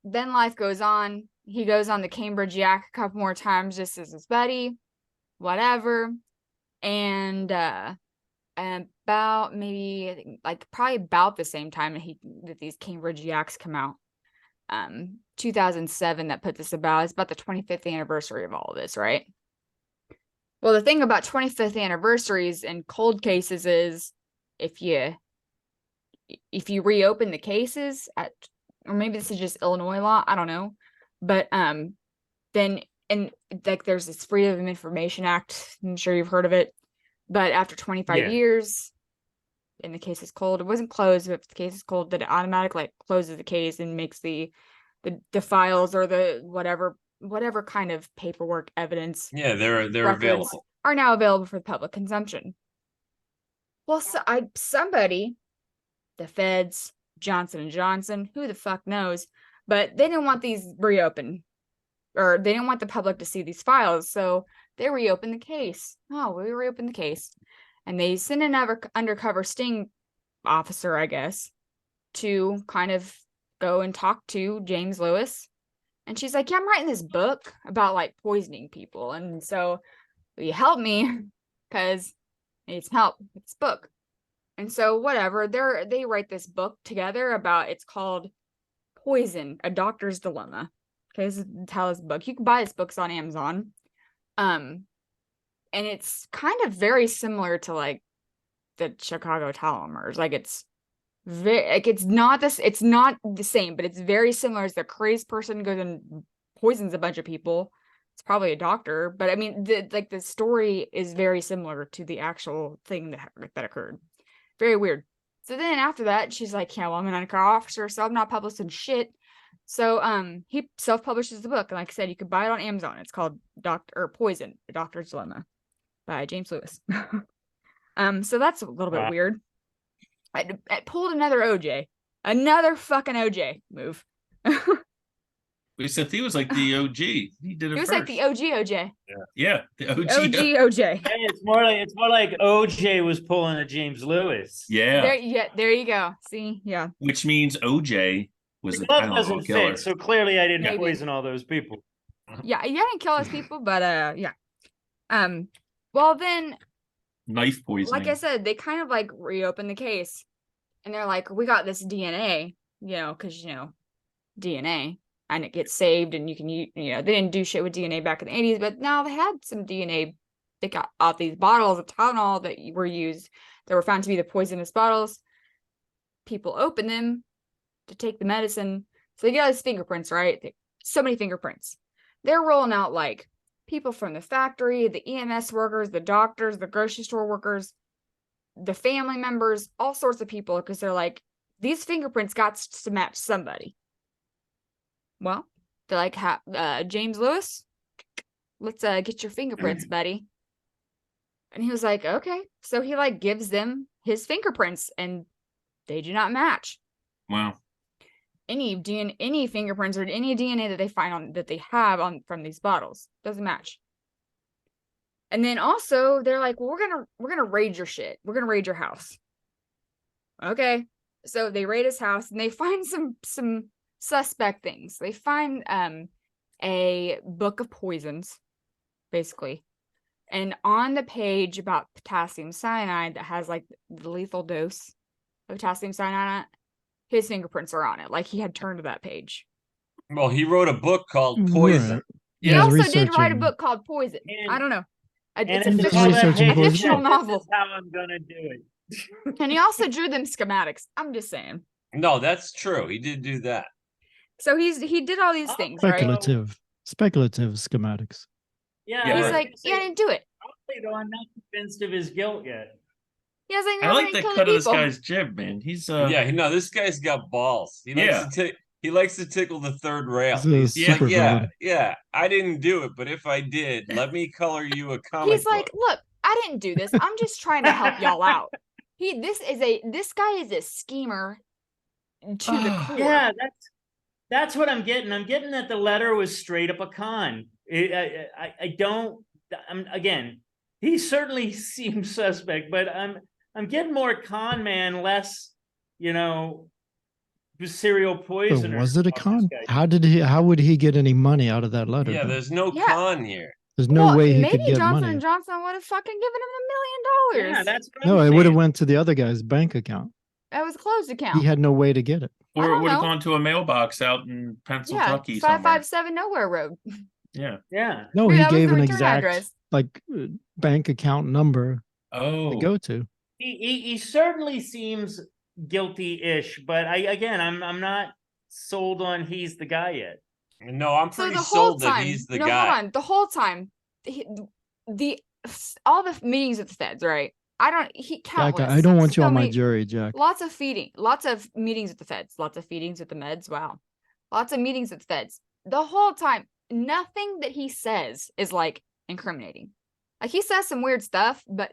S1: then life goes on. He goes on the Cambridge Yak a couple more times just as his buddy, whatever. And about maybe like probably about the same time that these Cambridge Yaks come out, 2007, that put this about. It's about the 25th anniversary of all of this, right? Well, the thing about 25th anniversaries and cold cases is if you reopen the cases or maybe this is just Illinois law, I don't know, but then, and like there's this Freedom of Information Act, I'm sure you've heard of it, but after 25 years and the case is cold, it wasn't closed, but if the case is cold, that it automatically like closes the case and makes the files or the whatever kind of paperwork evidence,
S5: Yeah, they're
S1: records
S5: available.
S1: are now available for public consumption. Well, somebody, the feds, Johnson & Johnson, who the fuck knows, but they didn't want these reopened, or they didn't want the public to see these files, so they reopened the case. Oh, we reopened the case. And they sent another undercover sting officer, I guess, to kind of go and talk to James Lewis. And she's like, yeah, I'm writing this book about like poisoning people. And so will you help me? Because I need some help with this book. And so whatever, they write this book together about, it's called Poison, A Doctor's Dilemma. Okay, this is the title of this book. You can buy this book on Amazon. And it's kind of very similar to like the Chicago Tylenol murders. Like it's very, like it's not the same, but it's very similar. As the crazed person goes and poisons a bunch of people. It's probably a doctor, but I mean, the story is very similar to the actual thing that occurred. Very weird. So then after that, she's like, yeah, well, I'm an undercover officer, so I'm not publishing shit. So he self-publishes the book, and like I said, you could buy it on Amazon. It's called Poison, A Doctor's Dilemma by James Lewis. So that's a little bit weird. I pulled another fucking OJ move.
S4: Except he was like the OG. He did it
S1: He was
S4: first.
S1: like the OG OJ.
S4: Yeah, the OG.
S1: OG OJ.
S2: Hey, it's more like OJ was pulling a James Lewis.
S4: Yeah.
S1: There you go. See, yeah.
S4: Which means OJ was
S2: The
S4: a
S2: glove
S4: Tylenol
S2: doesn't
S4: killer.
S2: fit, so clearly I didn't
S1: Maybe.
S2: poison all those people.
S1: Yeah, didn't kill those people, but yeah. Well then
S4: knife poisoning.
S1: like I said, they kind of like reopened the case, and they're like, we got this DNA, because DNA, and it gets saved, and you can they didn't do shit with DNA back in the 80s, but now they had some DNA. They got out these bottles of Tylenol that were used, that were found to be the poisonous bottles. People open them to take the medicine, so they get all these fingerprints, right? So many fingerprints. They're rolling out like people from the factory, the EMS workers, the doctors, the grocery store workers, the family members, all sorts of people, because they're like, these fingerprints got to match somebody. Well, they're like, James Lewis, let's get your fingerprints, buddy. And he was like, okay. So he like gives them his fingerprints, and they do not match.
S4: Wow.
S1: Any fingerprints or any DNA that they find on that they have on from these bottles doesn't match. And then also they're like, well, we're gonna raid your shit. We're gonna raid your house. Okay. So they raid his house, and they find some suspect things. They find a book of poisons, basically. And on the page about potassium cyanide that has like the lethal dose of potassium cyanide on it, his fingerprints are on it. Like he had turned to that page.
S5: Well, he wrote a book called
S3: Right.
S5: Poison.
S1: He
S3: Yeah,
S1: also did
S3: researching.
S1: write a book called Poison.
S2: And-
S1: I don't know.
S2: And
S1: It's
S2: if
S1: a
S2: it's
S3: all
S1: fictional,
S3: that
S2: fictional,
S3: page,
S1: a fictional novel.
S2: This is how I'm gonna do it.
S1: And he also drew them schematics. I'm just saying.
S5: No, that's true. He did do that.
S1: So he did all these things, right?
S3: Speculative schematics.
S2: Yeah,
S4: Yeah,
S1: He's
S4: right.
S1: like, yeah, I didn't do it.
S2: Honestly, though, I'm not convinced of his guilt yet.
S1: He was like,
S4: I
S1: no,
S4: like
S1: I
S4: the
S1: didn't kill
S4: cut
S1: the
S4: of this
S1: people.
S4: guy's jib, man. He's
S5: Yeah, this guy's got balls. He likes he likes to tickle the third rail.
S3: He's a
S5: He's like,
S3: super
S5: yeah,
S3: villain.
S5: yeah, I didn't do it, but if I did, let me color you a comic
S1: He's like,
S5: book.
S1: look, I didn't do this. I'm just trying to help y'all out. This guy is a schemer to the core.
S2: Yeah, that's what I'm getting. I'm getting that the letter was straight up a con. I don't. Again, he certainly seems suspect, but I'm getting more con man, less, serial
S3: But
S2: poisoner.
S3: was it a
S2: on this
S3: con?
S2: guy.
S3: How would he get any money out of that letter?
S5: Yeah,
S3: though?
S5: there's no
S1: Yeah.
S5: con here.
S3: There's no way he
S1: maybe
S3: could get
S1: Johnson
S3: money.
S1: and Johnson would have fucking given him $1 million.
S2: Yeah, that's what
S3: No,
S2: I'm
S3: it would have
S2: saying.
S3: went to the other guy's bank account.
S1: That was a closed account.
S3: He had no way to get it.
S1: I
S4: Or it
S1: don't
S4: would have
S1: know.
S4: gone to a mailbox out in
S1: Yeah,
S4: Pennsylvania somewhere.
S1: 557 Nowhere Road.
S4: Yeah.
S2: Yeah.
S3: No,
S1: Maybe
S3: he
S1: that was
S3: gave
S1: the
S3: an
S1: return
S3: exact
S1: address.
S3: bank account number
S4: Oh.
S3: to go to.
S2: He certainly seems guilty-ish, but I'm not sold on he's the guy yet.
S5: No, I'm
S1: So
S5: pretty
S1: the whole
S5: sold that
S1: time,
S5: he's the
S1: no,
S5: guy.
S1: hold on. The whole time, all the meetings with the feds, right?
S3: Jack,
S1: Countless.
S3: I don't want you
S1: so
S3: on my
S1: many-
S3: jury, Jack.
S1: Lots of meetings with the feds, lots of feedings with the meds. Wow. Lots of meetings with the feds. The whole time, nothing that he says is like incriminating. Like he says some weird stuff, but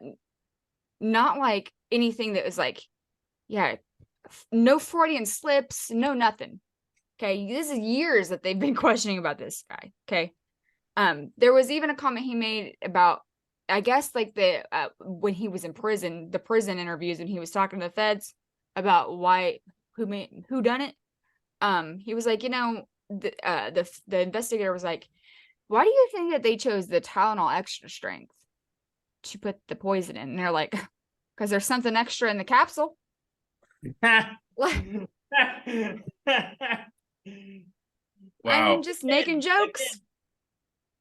S1: not like anything that was like, yeah, no Freudian slips, no nothing. Okay. This is years that they've been questioning about this guy. Okay. There was even a comment he made about, I guess, like when he was in prison, the prison interviews, and he was talking to the feds about who done it. He was like, the investigator was like, why do you think that they chose the Tylenol extra strength to put the poison in? And they're like, because there's something extra in the capsule. Like,
S4: Wow.
S1: I'm just making jokes.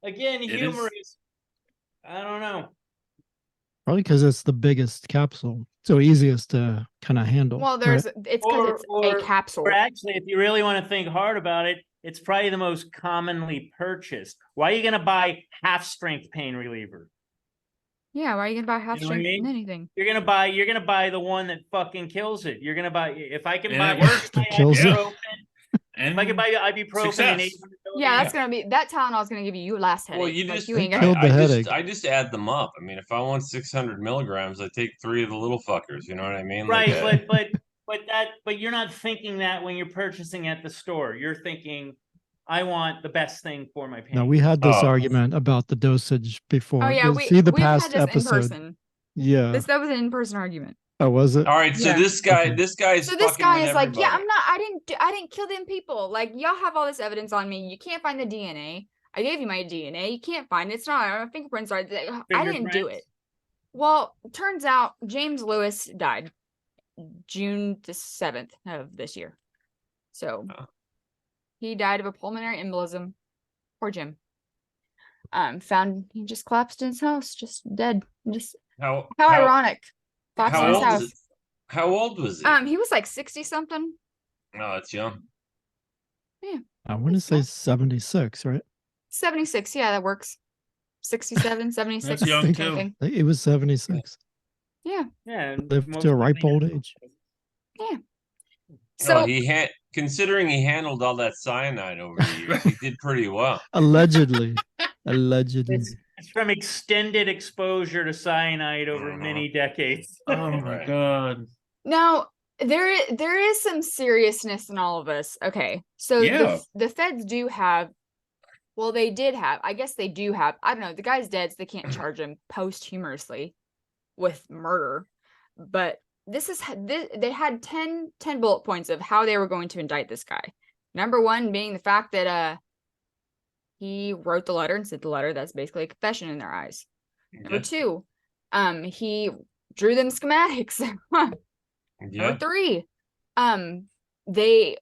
S2: Again,
S4: It
S2: humor
S4: is-
S2: is, I don't know.
S3: Probably because it's the biggest capsule. So easiest to kind of handle.
S1: Well,
S3: right?
S1: it's because it's a capsule.
S2: Or actually, if you really want to think hard about it, it's probably the most commonly purchased. Why are you going to buy half-strength pain reliever?
S1: Yeah, why are you gonna buy half
S2: You know what I
S1: strength in
S2: mean?
S1: anything?
S2: You're gonna buy the one that fucking kills it. You're gonna buy, if I can
S4: And
S2: buy
S4: it works.
S3: That kills it.
S2: ibuprofen,
S4: And
S2: if I can buy ibuprofen
S4: Success.
S2: and 800
S1: Yeah, that's gonna be that Tylenol is gonna give you last headache.
S5: Well, you
S1: Like,
S5: just
S1: you ain't
S3: It
S1: gonna.
S3: killed the headache.
S5: I just add them up. I mean, if I want 600 milligrams, I take 3 of the little fuckers. You know what I mean?
S2: right,
S5: Like,
S2: but you're not thinking that when you're purchasing at the store. You're thinking, I want the best thing for my pain.
S3: No, we had this
S5: Oh.
S3: argument about the dosage before.
S1: Oh yeah,
S3: You'll see the
S1: we've had
S3: past
S1: this in
S3: episode.
S1: person.
S3: Yeah.
S1: That was an in-person argument.
S3: Oh, was it?
S5: all right, so
S1: Yeah.
S5: this guy,
S3: Okay.
S5: this guy's
S1: So this
S5: fucking
S1: guy
S5: with
S1: is like, yeah,
S5: everybody.
S1: I didn't kill them people. Like, y'all have all this evidence on me. You can't find the DNA. I gave you my DNA. You can't find it. It's not. Our fingerprints are. I didn't do it. Well, turns out James Lewis died June the 7th of this year. So he died of a pulmonary embolism. Poor Jim. Found he just collapsed in his house, just dead. Just
S5: How
S1: ironic. Collapsed
S5: how
S1: in his
S5: old
S1: house.
S5: was how old was he?
S1: He was like 60 something.
S5: No, that's young.
S1: Yeah.
S3: I want to say 76, right?
S1: 76, yeah, that works. 67, 76.
S4: That's young
S3: think-
S4: too.
S1: something.
S3: I think it was 76.
S1: Yeah.
S2: Yeah, and
S3: Lived
S2: most
S3: to a ripe
S2: likely-
S3: old age.
S1: Yeah.
S5: So
S1: So
S5: he had, considering he handled all that cyanide over the years, he did pretty well.
S3: Allegedly. Allegedly.
S2: It's from extended exposure to cyanide over many decades.
S4: Oh my
S5: Right.
S4: god.
S1: now there is some seriousness in all of this. Okay. So
S4: Yeah.
S1: the feds do have, well, they did have, I guess they do have, I don't know, the guy's dead, so they can't charge him posthumously with murder. But they had 10 bullet points of how they were going to indict this guy. Number one being the fact that he wrote the letter and sent the letter. That's basically a confession in their eyes. Number two, he drew them schematics.
S5: Yeah.
S1: Number three,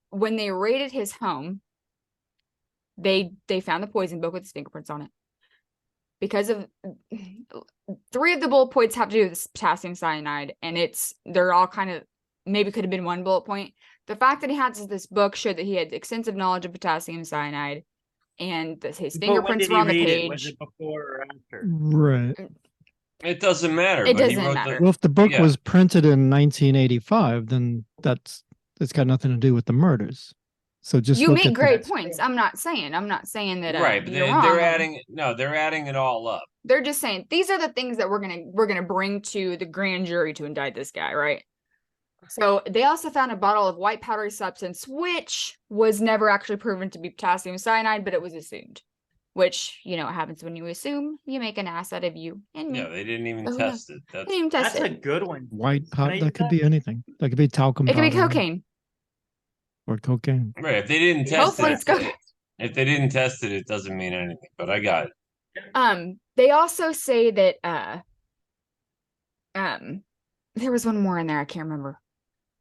S1: when they raided his home, they found the poison book with his fingerprints on it. Because of 3 of the bullet points have to do with this potassium cyanide, and they're all kind of, maybe could have been one bullet point. The fact that he had this book showed that he had extensive knowledge of potassium cyanide, and his
S2: But when
S1: fingerprints
S2: did
S1: were
S2: he
S1: on the
S2: read it?
S1: page.
S2: Was it before or after?
S3: Right.
S5: It doesn't matter.
S1: It
S5: but he
S1: doesn't
S5: wrote
S1: matter.
S3: Well, if the book
S5: Yeah.
S3: was printed in 1985, then it's got nothing to do with the murders. So just
S1: You
S3: look
S1: make
S3: at
S1: great
S2: the-
S1: points. I'm not saying that
S5: right, but
S1: you're
S5: they're
S1: wrong.
S5: adding it all up.
S1: They're just saying these are the things that we're gonna bring to the grand jury to indict this guy, right? So they also found a bottle of white powdery substance, which was never actually proven to be potassium cyanide, but it was assumed. Which, you know what happens when you assume, you make an ass out of you and me.
S5: Yeah, they didn't even
S1: Oh,
S5: test it.
S1: They
S5: That's
S1: didn't even test
S2: That's a
S1: it.
S2: good one.
S3: white
S2: Can I
S3: powder.
S2: use
S3: That could
S2: that?
S3: be anything. That could be talcum
S1: It could be
S3: powder
S1: cocaine.
S3: or cocaine.
S5: right. If they didn't test
S1: Hopefully
S5: it,
S1: it's cocaine.
S5: if they didn't test it, it doesn't mean anything. But I got it.
S1: They also say that there was one more in there, I can't remember.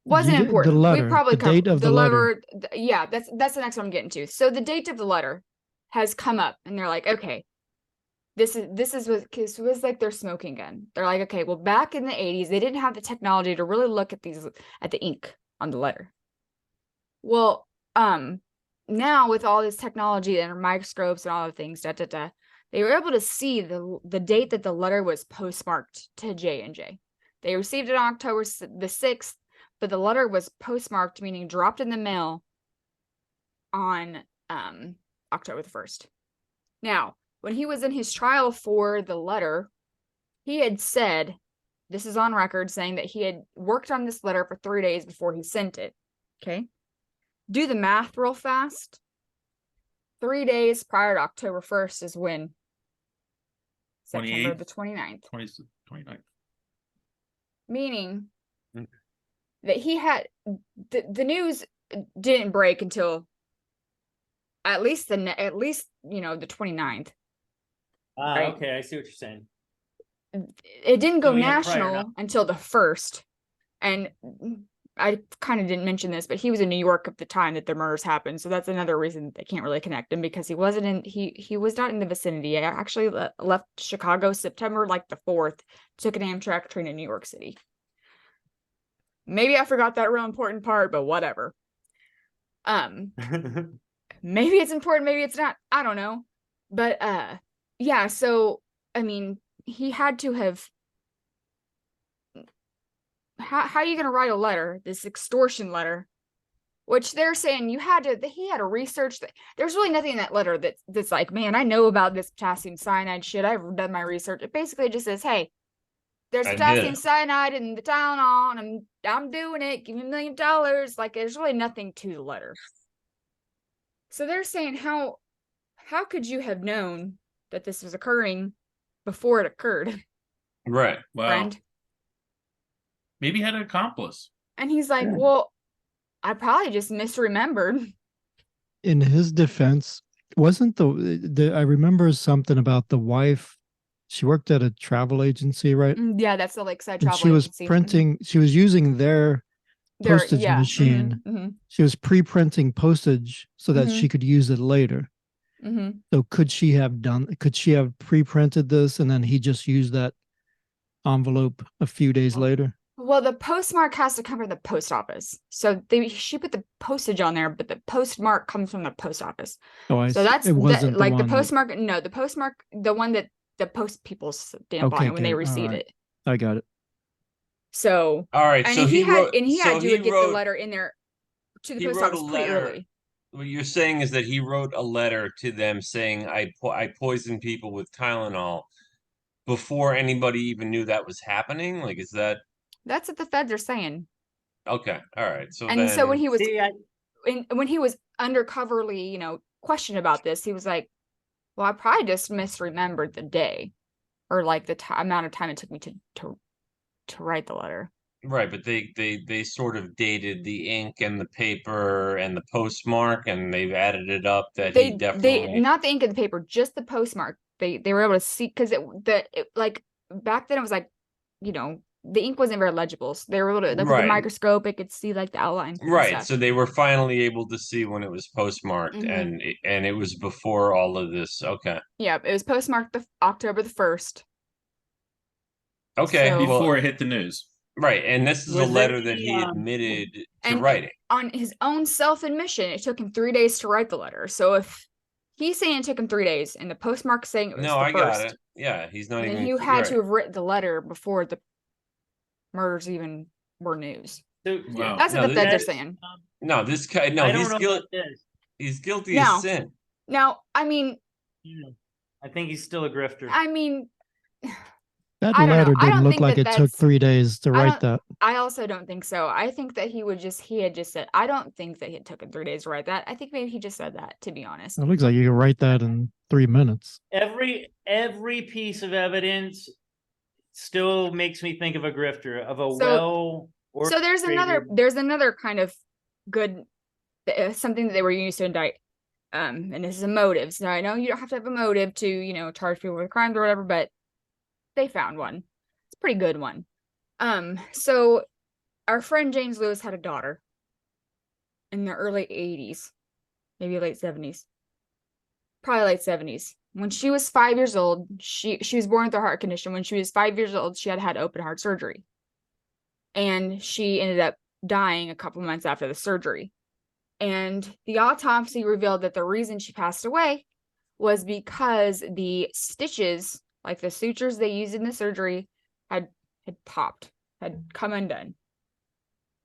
S1: Wasn't
S3: You did- the
S1: important.
S3: letter,
S1: We probably
S3: the date
S1: covered
S3: of the letter.
S1: Yeah, that's the next one I'm getting to. So the date of the letter has come up, and they're like, okay, this was like their smoking gun. They're like, okay, well, back in the 80s, they didn't have the technology to really look at the ink on the letter. Well, now with all this technology and microscopes and all the things, they were able to see the date that the letter was postmarked to J&J. They received it on October the 6th, but the letter was postmarked, meaning dropped in the mail on October the 1st. Now, when he was in his trial for the letter, he had said, this is on record, saying that he had worked on this letter for 3 days before he sent it. Okay? Do the math real fast. 3 days prior to October 1st is when? September
S4: 28th?
S1: the 29th.
S4: 29th.
S1: Meaning
S5: Mm.
S1: that he had the news didn't break until at least the 29th. Right.
S2: Okay, I see what you're saying.
S1: It didn't go
S2: So he had prior
S1: national
S2: knowledge.
S1: until the 1st. And I kind of didn't mention this, but he was in New York at the time that the murders happened. So that's another reason they can't really connect him, because he wasn't in he was not in the vicinity. I actually left Chicago September like the 4th, took an Amtrak train to New York City. Maybe I forgot that real important part, but whatever. Maybe it's important, maybe it's not. I don't know. But yeah, so I mean, he had to have. How are you going to write a letter, this extortion letter, which they're saying he had to research that. There's really nothing in that letter that's like, man, I know about this potassium cyanide shit. I've done my research. It basically just says, hey, there's
S5: I did
S1: potassium
S5: it.
S1: cyanide in the Tylenol, and I'm doing it. Give me $1 million. Like, there's really nothing to the letter. So they're saying, how could you have known that this was occurring before it occurred,
S5: Right.
S4: Wow.
S1: friend?
S4: Maybe he had an accomplice.
S1: And he's like, well, I probably just misremembered.
S3: In his defense, wasn't the I remember something about the wife. she worked at a travel agency, right?
S1: Yeah, that's the Lakeside
S3: And
S1: Travel
S3: she was
S1: Agency.
S3: printing, she was using their postage
S1: Yeah.
S3: machine.
S1: Mm-hmm.
S3: She was pre-printing postage so that she could use it later.
S1: Mm-hmm.
S3: So could she have pre-printed this and then he just used that envelope a few days later?
S1: Well, the postmark has to come from the post office. So she put the postage on there, but the postmark comes from the post office.
S3: Oh, I
S1: So
S3: see.
S1: that's
S3: It wasn't
S1: like the
S3: one that-
S1: postmark. No, the postmark, the one that the post people stamp on
S3: Okay,
S1: it when they
S3: okay,
S1: receive
S3: alright.
S1: it.
S3: I got it.
S1: So,
S5: All right,
S1: and
S5: so
S1: he had
S5: wrote.
S1: and he had
S5: So
S1: to
S5: he
S1: get the
S5: wrote.
S1: letter in there to the
S5: He
S1: post
S5: wrote a
S1: office pretty
S5: letter.
S1: early.
S5: What you're saying is that he wrote a letter to them saying, I poisoned people with Tylenol," before anybody even knew that was happening. Like, is that
S1: That's what the feds are saying.
S5: okay? All right, so
S1: And so when he was
S2: See,
S1: when he was undercoverly, questioned about this, he was like, "Well, I probably just misremembered the day, or like the amount of time it took me to write the letter."
S5: right, but they sort of dated the ink and the paper and the postmark, and they've added it up that he
S1: They
S5: definitely.
S1: not the ink of the paper, just the postmark. They were able to see because like back then it was like, the ink wasn't very legible. So they were able to look at the
S5: Right.
S1: microscope. It could see like the outline. and
S5: Right,
S1: stuff.
S5: so they were finally able to see when it was postmarked,
S1: Mhm.
S5: and it was before all of this. Okay,
S1: Yeah, it was postmarked October the 1st.
S5: okay,
S1: So-
S5: well,
S4: Before it hit the news.
S5: right, and this is a
S2: Was there
S5: letter that
S2: any,
S5: he admitted to
S1: and
S5: writing.
S1: on his own self-admission, it took him 3 days to write the letter. So if he's saying it took him 3 days, and the postmark saying it was
S5: No,
S1: the
S5: I got
S1: first,
S5: it. Yeah, he's not
S1: then
S5: even.
S1: he
S5: you're
S1: had
S5: right.
S1: to have written the letter before the murders even were news.
S4: Wow.
S1: That's what
S5: No,
S1: the feds are
S2: that's-
S1: saying.
S5: No, this guy. No,
S2: I don't
S5: he's
S2: know
S5: guilty.
S2: about this.
S5: He's guilty
S1: No.
S5: of sin.
S1: Now, I mean,
S2: I think he's still a grifter.
S3: That
S1: I don't know.
S3: letter
S1: I
S3: didn't
S1: don't
S3: look
S1: think
S3: like
S1: that
S3: it took
S1: that's-
S3: 3 days to
S1: I
S3: write
S1: don't-
S3: that.
S1: I also don't think so. I think that he had just said, I don't think that it took him 3 days to write that. I think maybe he just said that, to be honest.
S3: It looks like you can write that in 3 minutes.
S2: Every piece of evidence still makes me think of a grifter, of a
S1: So there's another kind of good something that they were used to indict. And this is a motive. So I know you don't have to have a motive to, charge people with crimes or whatever, but they found one. It's a pretty good one. So our friend James Lewis had a daughter in the early 80s, maybe late 70s. Probably late 70s. When she was 5 years old, she was born with a heart condition. When she was 5 years old, she had open heart surgery. And she ended up dying a couple months after the surgery. And the autopsy revealed that the reason she passed away was because the stitches, like the sutures they used in the surgery, had popped, had come undone.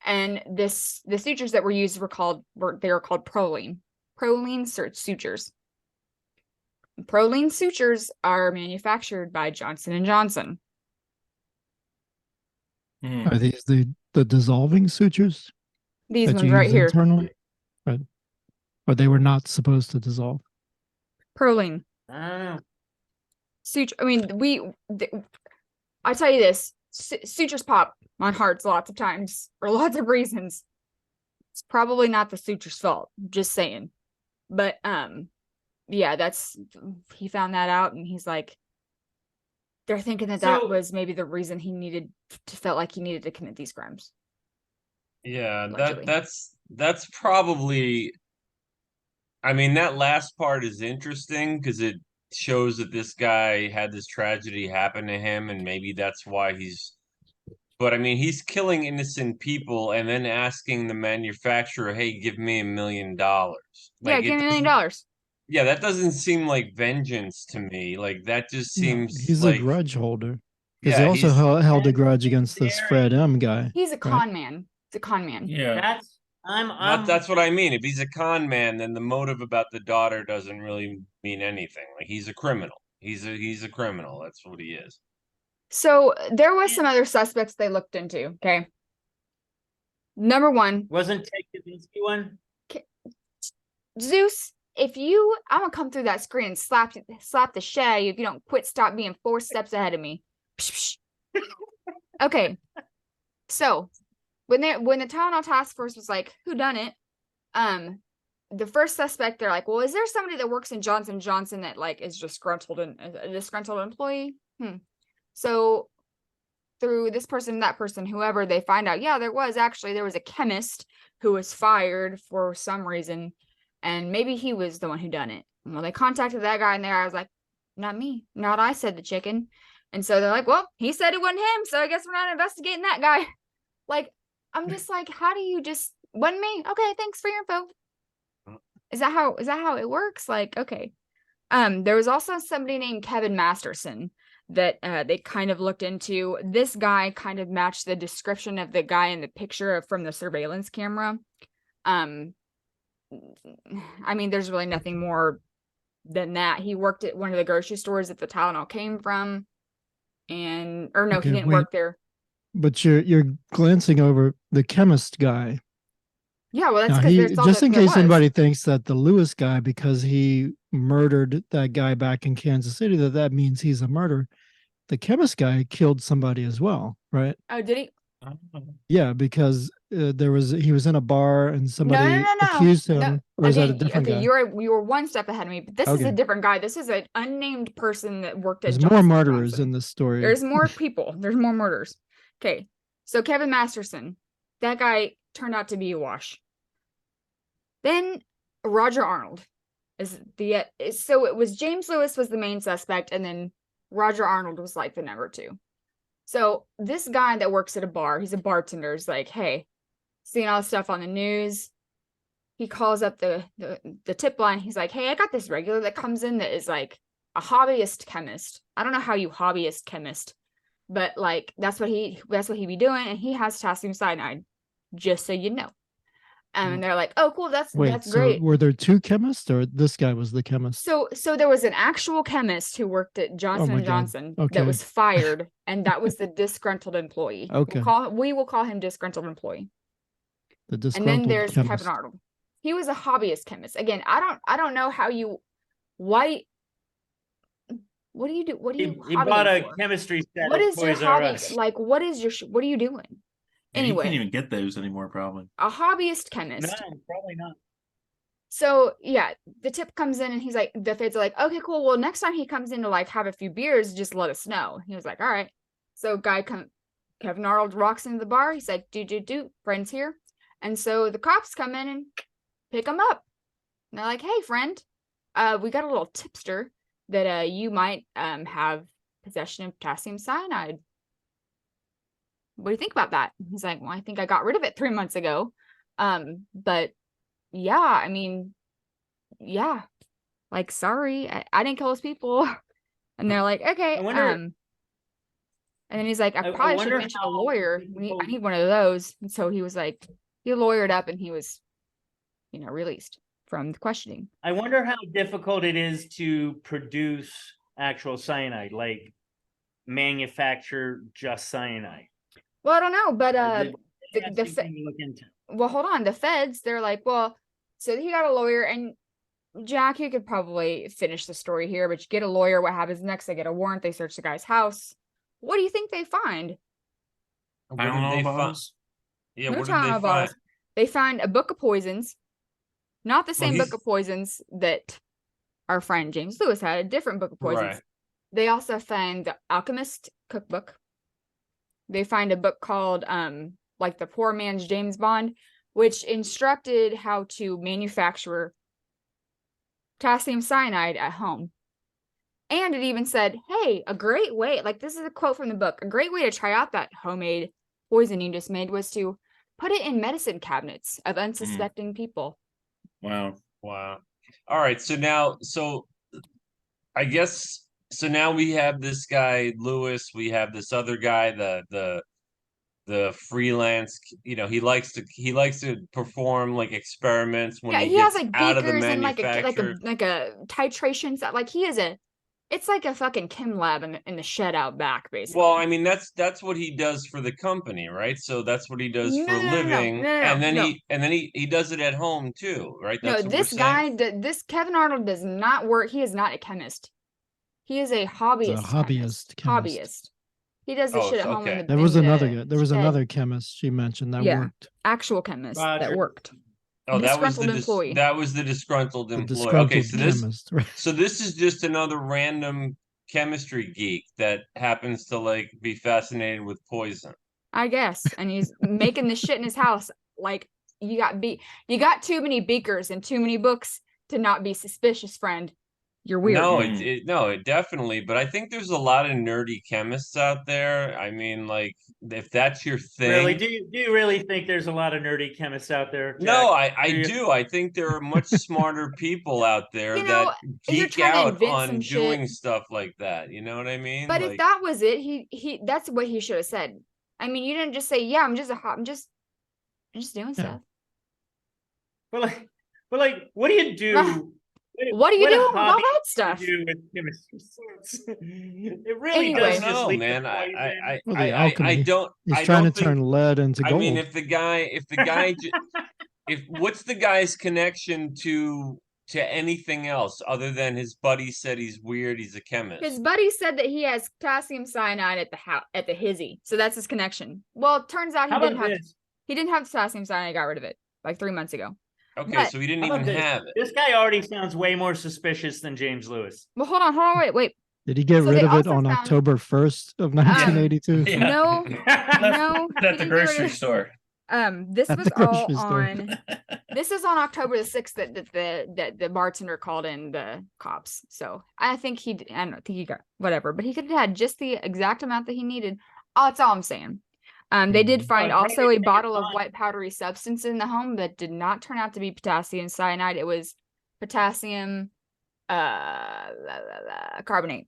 S1: And the sutures that were used were called Proline sutures. Proline sutures are manufactured by Johnson & Johnson.
S4: Mhm.
S3: Are these the dissolving sutures
S1: These
S3: that
S1: ones
S3: you
S1: right
S3: use
S1: here.
S3: internally? Right. But they were not supposed to dissolve.
S1: Proline.
S2: I don't know.
S1: Suture. I mean, I tell you this, sutures pop on hearts lots of times for lots of reasons. It's probably not the suture's fault. Just saying. But yeah, he found that out, and he's like, they're thinking that
S2: So-
S1: was maybe the reason felt like he needed to commit these crimes.
S5: Yeah,
S1: Allegedly.
S5: that's probably. I mean, that last part is interesting because it shows that this guy had this tragedy happen to him, and maybe that's why he's. But I mean, he's killing innocent people and then asking the manufacturer, "Hey, give me $1 million."
S1: Yeah,
S5: Like,
S1: give me $1 million.
S5: yeah, that doesn't seem like vengeance to me. Like, that just
S3: No,
S5: seems
S3: he's
S5: like
S3: a grudge holder. Because
S5: Yeah,
S3: he also
S5: he's-
S3: held a grudge against this
S2: Very-
S3: Fred M guy.
S1: He's a
S3: right?
S1: con man. He's a con man.
S4: Yeah.
S5: that's what I mean. If he's a con man, then the motive about the daughter doesn't really mean anything. Like, he's a criminal. He's a criminal. That's what he is.
S1: So there was some other suspects they looked into. Okay. Number one,
S2: Wasn't Ted Kaczynski one?
S1: Zeus. I'm gonna come through that screen and slap the shit out of you if you don't stop being 4 steps ahead of me. Okay. So when the Tylenol task force was like, who done it? The first suspect, they're like, well, is there somebody that works in Johnson & Johnson that like is disgruntled and a disgruntled employee? So through this person, that person, whoever, they find out, yeah, there was a chemist who was fired for some reason, and maybe he was the one who done it. Well, they contacted that guy, and there I was like, not me, not I said the chicken. And so they're like, well, he said it wasn't him, so I guess we're not investigating that guy. Like, I'm just like, how do you just wasn't me? Okay, thanks for your info. Is that how it works? Like, okay. There was also somebody named Kevin Masterson that they kind of looked into. This guy kind of matched the description of the guy in the picture from the surveillance camera. I mean, there's really nothing more than that. He worked at one of the grocery stores that the Tylenol came from, and or no,
S3: Okay,
S1: he didn't
S3: wait.
S1: work there.
S3: But you're glancing over the chemist guy.
S1: Yeah, well, that's
S3: Now
S1: because that's all
S3: just
S1: that
S3: in
S1: there
S3: case
S1: was.
S3: anybody thinks that the Lewis guy, because he murdered that guy back in Kansas City, that means he's a murderer. The chemist guy killed somebody as well, right?
S1: Oh, did he?
S3: Yeah, because he was in a bar and somebody
S1: No.
S3: accused him,
S1: No.
S3: or is that a
S1: Again,
S3: different
S1: okay,
S3: guy?
S1: you were one step ahead of me, but this is a
S3: Okay.
S1: different guy. This is an unnamed person that worked at
S3: There's more
S1: Johnson &
S3: murderers
S1: Johnson.
S3: in this story.
S1: There's more people. There's more murders. Okay, so Kevin Masterson, that guy turned out to be a wash. Then Roger Arnold so it was James Lewis was the main suspect, and then Roger Arnold was like the number 2. So this guy that works at a bar, he's a bartender, is like, hey, seeing all this stuff on the news. He calls up the tip line. He's like, hey, I got this regular that comes in that is like a hobbyist chemist. I don't know how you hobbyist chemist, but like that's what he be doing, and he has potassium cyanide, just so you know. And they're like, oh, cool, that's
S3: Wait, so
S1: great.
S3: were there 2 chemists, or this guy was the chemist?
S1: So there was an actual chemist who worked at Johnson & Johnson that was fired, and that was the disgruntled employee.
S3: Okay.
S1: We will call him disgruntled employee.
S3: The disgruntled
S1: And then there's
S3: chemist.
S1: Kevin Arnold. He was a hobbyist chemist. Again, I don't know how you what do you do? What do you
S2: He bought a
S1: for?
S2: chemistry set.
S1: What
S2: at
S1: is your
S2: Toys R
S1: hobby?
S2: Us.
S1: Like, what are you doing?
S4: Yeah, you can't
S1: Anyway,
S4: even get those anymore, probably.
S1: a hobbyist
S2: No,
S1: chemist.
S2: probably not.
S1: So yeah, the tip comes in and he's like, the feds are like, okay, cool. Well, next time he comes in to like have a few beers, just let us know. He was like, all right. So Kevin Arnold walks into the bar. He's like, do, friends here. And so the cops come in and pick him up. And they're like, hey, friend, we got a little tipster that you might have possession of potassium cyanide. What do you think about that? He's like, well, I think I got rid of it 3 months ago. But yeah, I mean, yeah, like, sorry, I didn't kill those people. And they're like, okay. And then he's like, I probably should mention a lawyer. I need one of those. And so he was like, he lawyered up and he was, released from the questioning.
S2: I wonder how difficult it is to produce actual cyanide, like manufacture just cyanide.
S1: Well, I don't know, but well, hold on. The feds, they're like, well, so he got a lawyer, and Jack, you could probably finish the story here, but you get a lawyer. What happens next? They get a warrant. They search the guy's house. What do you think they find?
S5: What did they find? Yeah, what did they find?
S1: They find a book of poisons. Not the same book of poisons that our friend James Lewis had, a different book of poisons.
S5: Right.
S1: They also find the Alchemist cookbook. They find a book called like the Poor Man's James Bond, which instructed how to manufacture potassium cyanide at home. And it even said, hey, a great way, like this is a quote from the book, a great way to try out that homemade poison you just made was to put it in medicine cabinets of unsuspecting people.
S4: Wow.
S5: All right. So now we have this guy, Lewis. We have this other guy, the freelance, he likes to perform like experiments when he
S1: has
S5: gets
S1: like
S5: out of the
S1: beakers and
S5: manufacturer.
S1: like a titration set. Like it's like a fucking chem lab in the shed out back, basically.
S5: Well, I mean that's what he does for the company, right? So that's what he does for a living, and then he does it at home too, right? That's
S1: no, this guy, this Kevin Arnold does not work. He is not a chemist. He is a hobbyist. Hobbyist. He does this shit at home.
S5: Okay.
S3: There was another guy. There was another chemist she mentioned that worked.
S1: Actual chemist that worked.
S5: Oh, that was the disgruntled employee. Okay, so this is just another random chemistry geek that happens to like be fascinated with poison.
S1: I guess. And he's making this shit in his house. Like, you got too many beakers and too many books to not be suspicious, friend. You're weird.
S5: No, it definitely. But I think there's a lot of nerdy chemists out there. I mean, like, if that's your thing.
S2: Really? Do you really think there's a lot of nerdy chemists out there, Jack?
S5: No, I do. I think there are much smarter people out there
S1: You know,
S5: that
S1: if you're
S5: geek
S1: trying to
S5: out
S1: invent
S5: on
S1: some
S5: doing
S1: shit-
S5: stuff like that. You know what I mean?
S1: But
S5: Like,
S1: if that was it, he that's what he should have said. I mean, you didn't just say, "Yeah, I'm just doing stuff."
S2: But like, what do you do?
S1: What are you doing with all
S2: hobby
S1: that
S2: do
S1: stuff?
S2: you do with chemistry? It really
S1: Anyway.
S2: does
S5: I don't
S2: just
S5: know,
S2: lead to
S5: man.
S2: poison.
S3: Well, the
S5: I
S3: alchemy.
S5: don't.
S3: He's
S5: I
S3: trying
S5: don't
S3: to turn
S5: think.
S3: lead into
S5: I
S3: gold.
S5: mean, if the guy, if what's the guy's connection to anything else other than his buddy said he's weird, he's a chemist.
S1: His buddy said that he has potassium cyanide at the house at the hizzy, so that's his connection. Well, it turns out
S2: How about this?
S1: he didn't have potassium cyanide. Got rid of it like 3 months ago.
S5: Okay,
S1: But-
S5: so he didn't
S2: How about
S5: even
S2: this?
S5: have it.
S2: This guy already sounds way more suspicious than James Lewis.
S1: Well, hold on, wait.
S3: Did he get
S1: So
S3: rid
S1: they
S3: of it
S1: also
S3: on
S1: found-
S3: October 1st of 1982?
S4: Yeah.
S1: No,
S4: Left
S1: no, he
S4: at the
S1: didn't get rid of
S4: grocery
S1: it.
S4: store.
S1: This
S3: At
S1: was
S3: the grocery
S1: all
S3: store.
S1: on. This is on October the 6th that the bartender called in the cops. So I don't think he got whatever, but he could have had just the exact amount that he needed. Oh, that's all I'm saying. They did find
S2: Oh,
S1: also
S2: maybe
S1: a
S2: they
S1: bottle of
S2: found-
S1: white powdery substance in the home that did not turn out to be potassium cyanide. It was potassium carbonate,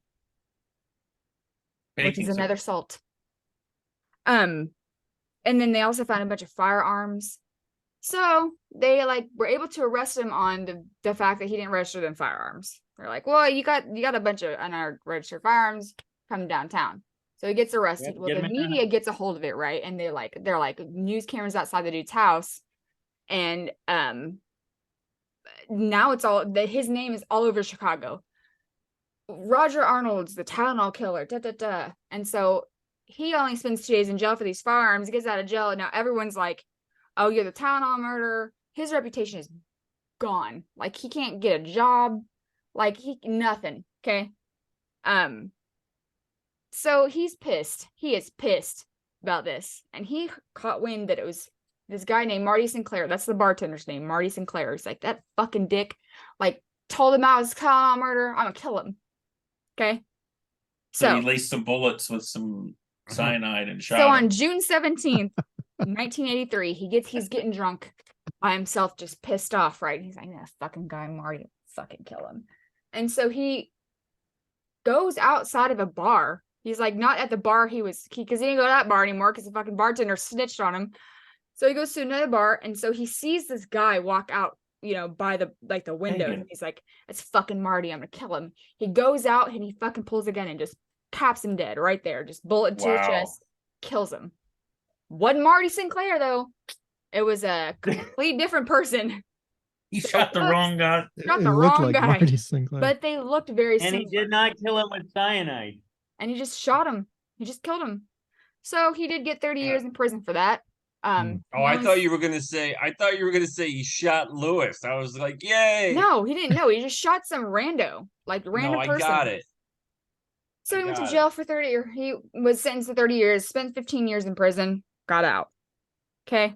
S1: which
S4: Baking
S1: is
S4: soda.
S1: another salt. And then they also found a bunch of firearms. So they like were able to arrest him on the fact that he didn't register them firearms. They're like, well, you got a bunch of unregistered firearms coming downtown. So he gets arrested.
S2: Yep,
S1: Well,
S2: get
S1: the
S2: him in
S1: media gets a hold of it, right? And they're like news cameras outside the dude's house. And now it's all that his name is all over Chicago. Roger Arnold's the Tylenol killer, And so he only spends 2 days in jail for these firearms. He gets out of jail, and now everyone's like, "Oh, you're the Tylenol murderer." His reputation is gone. Like, he can't get a job. Like, nothing. Okay. So he's pissed. He is pissed about this, and he caught wind that it was this guy named Marty Sinclair. That's the bartender's name, Marty Sinclair. He's like, that fucking dick. Like, told him I was Tylenol murderer. I'm gonna kill him. Okay.
S4: So he laced some bullets with some cyanide and shot him.
S1: on June 17th, 1983, he's getting drunk by himself, just pissed off, right? He's like, that fucking guy Marty, fucking kill him. And so he goes outside of a bar. He's like not at the bar because he didn't go to that bar anymore because the fucking bartender snitched on him. So he goes to another bar, and so he sees this guy walk out, by the window, and he's like, "It's fucking Marty. I'm gonna kill him." He goes out and he fucking pulls a gun and just caps him dead right there, just bullet to the chest, kills him. Wasn't Marty Sinclair though? It was a complete different person.
S4: He shot the wrong guy.
S1: Shot
S3: It
S1: the
S3: looked
S1: wrong
S3: like
S1: guy.
S3: Marty Sinclair.
S1: But they looked very
S2: And
S1: similar.
S2: he did not kill him with cyanide.
S1: And he just shot him. He just killed him. So he did get 30 years in prison for that.
S5: Oh, I thought you were gonna say he shot Lewis. I was like, yay!
S1: No, he didn't know. He just shot some random
S5: No, I
S1: person.
S5: got it.
S1: So
S5: I
S1: he went to
S5: got
S1: jail for 30 years. He was sentenced to 30 years, spent 15 years in prison, got out. Okay.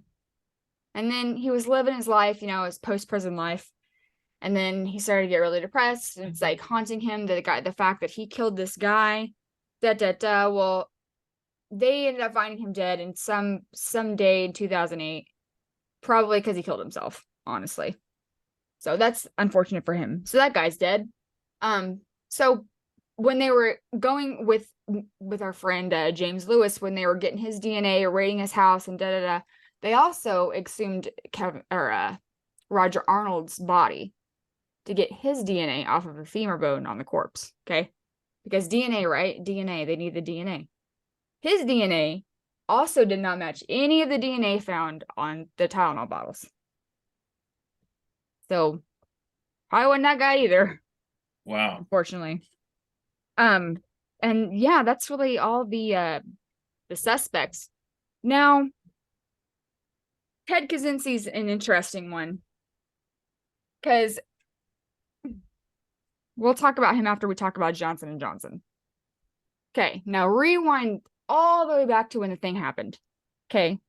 S1: And then he was living his life, his post-prison life. And then he started to get really depressed. It's like haunting him, the fact that he killed this guy. Well, they ended up finding him dead in some day in 2008, probably because he killed himself, honestly. So that's unfortunate for him. So that guy's dead. So when they were going with our friend James Lewis, when they were getting his DNA, raiding his house, and they also exhumed Roger Arnold's body to get his DNA off of a femur bone on the corpse. Okay, because DNA, right? DNA. They need the DNA. His DNA also did not match any of the DNA found on the Tylenol bottles. So probably wasn't that guy either.
S4: Wow.
S1: Unfortunately. And yeah, that's really all the suspects. Now, Ted Kaczynski's an interesting one. Because we'll talk about him after we talk about Johnson & Johnson. Okay, now rewind all the way back to when the thing happened. Okay.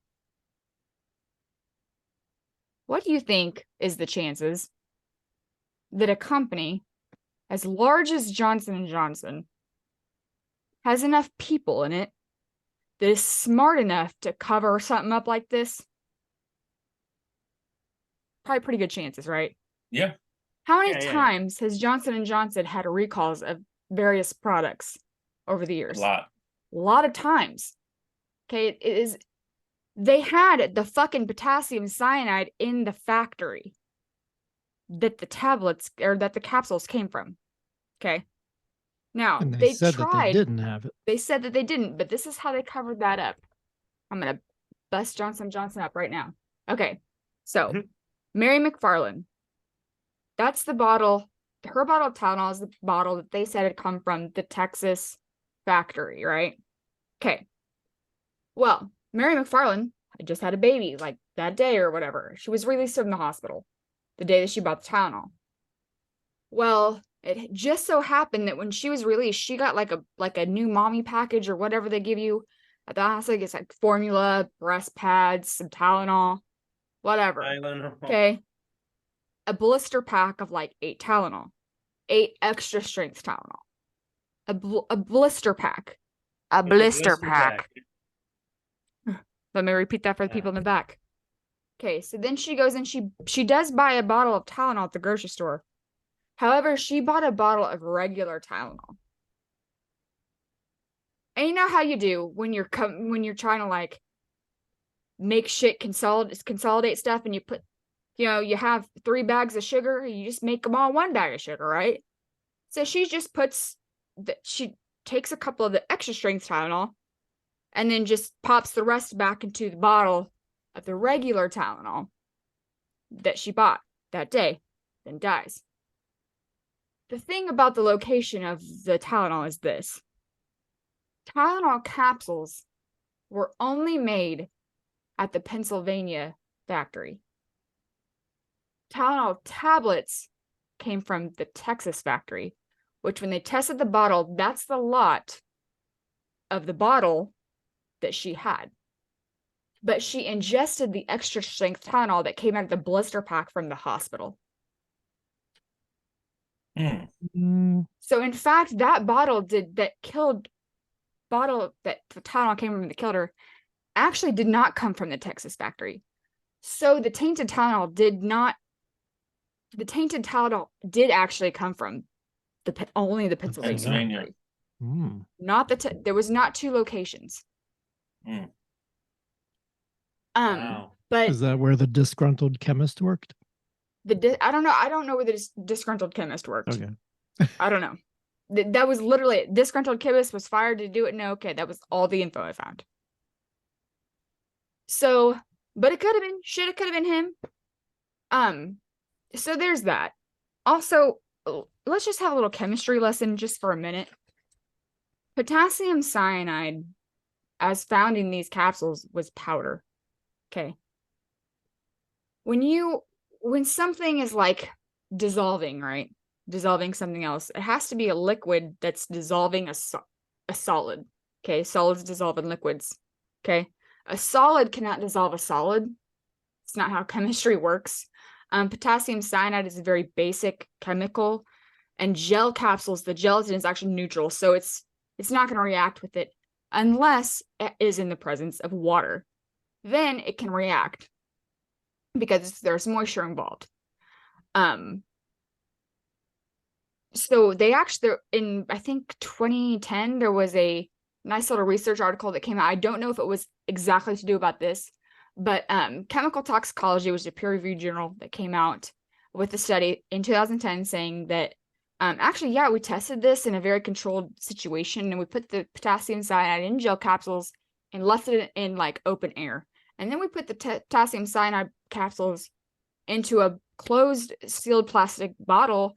S1: What do you think is the chances that a company as large as Johnson & Johnson has enough people in it that is smart enough to cover something up like this? Probably pretty good chances, right?
S4: Yeah.
S1: How many
S2: Yeah.
S1: times has Johnson & Johnson had recalls of various products over the years?
S4: A lot.
S1: A lot of times. Okay, they had the fucking potassium cyanide in the factory that the tablets or that the capsules came from. Okay. Now,
S3: And they
S1: they
S3: said that they
S1: tried.
S3: didn't have it.
S1: They said that they didn't, but this is how they covered that up. I'm going to bust Johnson & Johnson up right now. Okay. So, Mary McFarland. That's the bottle. Her bottle of Tylenol is the bottle that they said had come from the Texas factory, right? Okay. Well, Mary McFarland had just had a baby like that day or whatever. She was released from the hospital the day that she bought the Tylenol. Well, it just so happened that when she was released, she got like a new mommy package or whatever they give you at the hospital. It's like formula, breast pads, some Tylenol, whatever.
S2: Tylenol.
S1: Okay. A blister pack of like 8 Tylenol, 8 extra strength Tylenol. A blister pack. A blister pack. Let me repeat that for the people in the back. Okay, so then she goes and she does buy a bottle of Tylenol at the grocery store. However, she bought a bottle of regular Tylenol. And you know how you do when you're trying to like make shit consolidate stuff, and you put, you have 3 bags of sugar, you just make them all 1 bag of sugar, right? So she just she takes a couple of the extra strength Tylenol and then just pops the rest back into the bottle of the regular Tylenol that she bought that day, then dies. The thing about the location of the Tylenol is this. Tylenol capsules were only made at the Pennsylvania factory. Tylenol tablets came from the Texas factory, which when they tested the bottle, that's the lot of the bottle that she had. But she ingested the extra strength Tylenol that came out of the blister pack from the hospital. So in fact, that bottle that Tylenol came from that killed her actually did not come from the Texas factory. So the tainted Tylenol did actually come from only the Pennsylvania factory. Not there was not 2 locations.
S2: Wow.
S1: But
S3: Is that where the disgruntled chemist worked?
S1: I don't know. I don't know where the disgruntled chemist worked.
S3: Okay.
S1: I don't know. That was literally it. Disgruntled chemist was fired to do it. No, okay, that was all the info I found. So, but it could have been him. So there's that. Also, let's just have a little chemistry lesson just for a minute. Potassium cyanide, as found in these capsules, was powder. Okay. When something is like dissolving, right? Dissolving something else, it has to be a liquid that's dissolving a solid. Okay, solids dissolve in liquids. Okay, a solid cannot dissolve a solid. It's not how chemistry works. Potassium cyanide is a very basic chemical, and gel capsules, the gelatin is actually neutral, so it's not going to react with it unless it is in the presence of water. Then it can react because there's moisture involved. So they actually, in I think 2010, there was a nice little research article that came out. I don't know if it was exactly to do about this, but Chemical Toxicology was a peer-reviewed journal that came out with a study in 2010 saying that actually, yeah, we tested this in a very controlled situation, and we put the potassium cyanide in gel capsules and left it in like open air. And then we put the potassium cyanide capsules into a closed sealed plastic bottle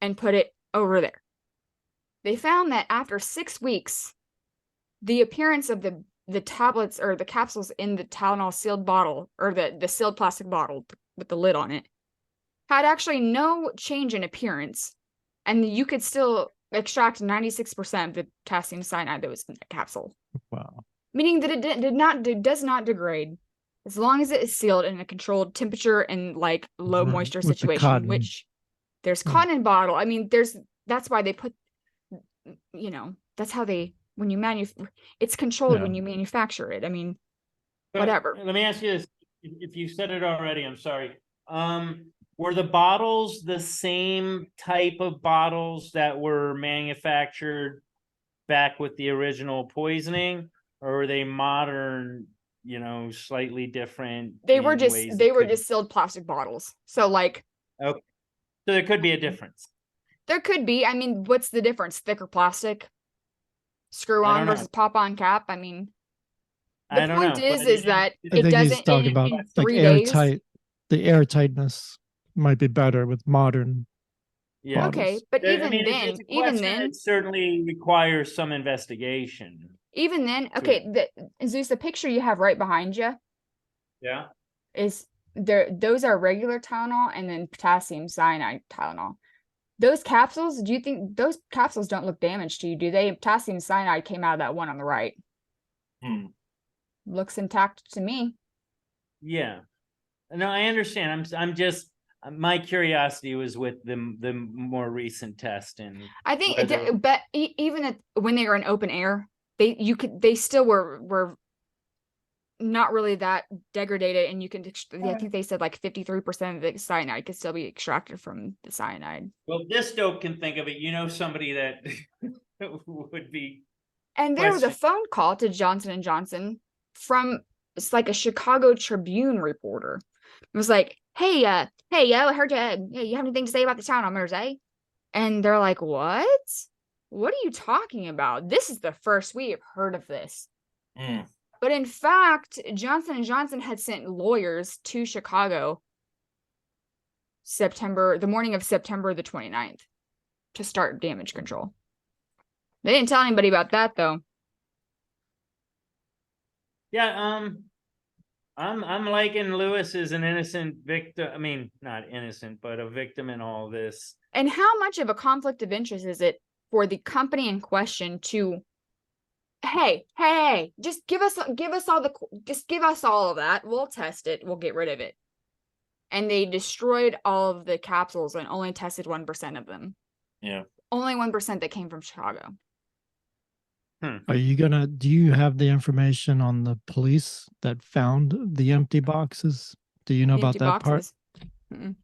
S1: and put it over there. They found that after 6 weeks, the appearance of the tablets or the capsules in the Tylenol sealed bottle, or the sealed plastic bottle with the lid on it, had actually no change in appearance. And you could still extract 96% of the potassium cyanide that was in the capsule.
S3: Wow.
S1: Meaning that it does not degrade as long as it is sealed in a controlled temperature and like low
S3: Right,
S1: moisture
S3: with the
S1: situation,
S3: cotton.
S1: which there's
S3: Hmm.
S1: cotton in bottle. I mean, that's why they put, that's how they, when you it's controlled
S3: Yeah.
S1: when you manufacture it. I mean,
S2: But
S1: whatever.
S2: Let me ask you this: if you said it already, I'm sorry. Were the bottles the same type of bottles that were manufactured back with the original poisoning, or were they modern? Slightly different.
S1: They were
S2: in ways
S1: just
S2: that could-
S1: distilled plastic bottles. So like
S2: Okay, so there could be a difference.
S1: there could be. I mean, what's the difference? Thicker plastic, screw
S2: I
S1: on
S2: don't know.
S1: versus pop on cap. I mean,
S2: I
S1: the
S2: don't
S1: point
S2: know,
S1: is
S2: but
S1: that
S3: I
S1: it
S3: think he's
S1: doesn't
S3: talking about
S1: in
S3: like
S1: 3 days.
S3: airtight. The airtightness might be better with modern
S2: Yeah.
S3: bottles.
S1: Okay, but
S2: I
S1: even
S2: mean,
S1: then,
S2: it's a
S1: even
S2: question
S1: then,
S2: that certainly requires some investigation.
S1: okay, Zeus, the picture you have right behind you
S2: Yeah.
S1: is there. Those are regular Tylenol and then potassium cyanide Tylenol. Those capsules, do you think those capsules don't look damaged to you? Do they? Potassium cyanide came out of that one on the right. Looks intact to me.
S2: Yeah. No, I understand. I'm just my curiosity was with the more recent test, and
S1: I think,
S2: whether-
S1: but even when they were in open air, they still were not really that degraded, and I think they said like 53% of the cyanide could still be extracted from the cyanide.
S2: well, this dope can think of it. Somebody that would be.
S1: And there was a
S2: Question.
S1: phone call to Johnson & Johnson from, it's like a Chicago Tribune reporter. It was like, hey, yo, I heard you have anything to say about the Tylenol mirrors, eh? And they're like, what? What are you talking about? This is the first we have heard of this. But in fact, Johnson & Johnson had sent lawyers to Chicago the morning of September the 29th to start damage control. They didn't tell anybody about that, though.
S2: Yeah. I'm liking Lewis as an innocent victim. I mean, not innocent, but a victim in all this.
S1: And how much of a conflict of interest is it for the company in question to, hey, just give us all of that. We'll test it. We'll get rid of it. And they destroyed all of the capsules and only tested 1% of them.
S4: Yeah.
S1: Only 1% that came from Chicago.
S3: Do you have the information on the police that found the empty boxes? Do you know about
S1: Empty
S3: that
S1: boxes.
S3: part?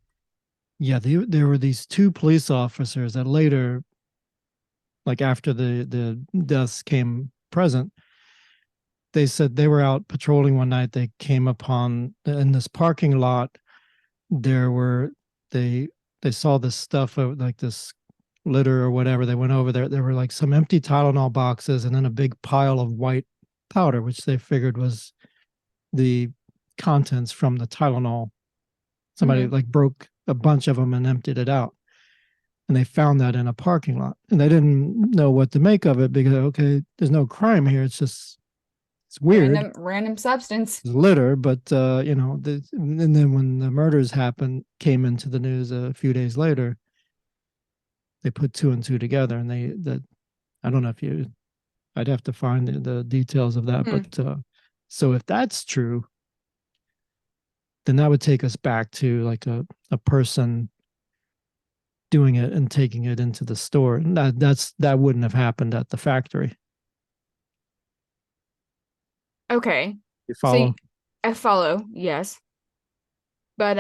S3: Yeah, there were these 2 police officers that later, like after the deaths came present, they said they were out patrolling one night. They came upon in this parking lot. They saw this stuff like this litter or whatever. They went over there. There were like some empty Tylenol boxes and then a big pile of white powder, which they figured was the contents from the Tylenol. Somebody like broke a bunch of them and emptied it out. And they found that in a parking lot. And they didn't know what to make of it because, okay, there's no crime here. It's weird.
S1: Random substance.
S3: It's litter, but, and then when the murders came into the news a few days later, they put 2 and 2 together, and I don't know if I'd have to find the details of that. But so if that's true, then that would take us back to like a person doing it and taking it into the store. And that wouldn't have happened at the factory.
S1: Okay.
S3: You follow?
S1: So I follow, yes. But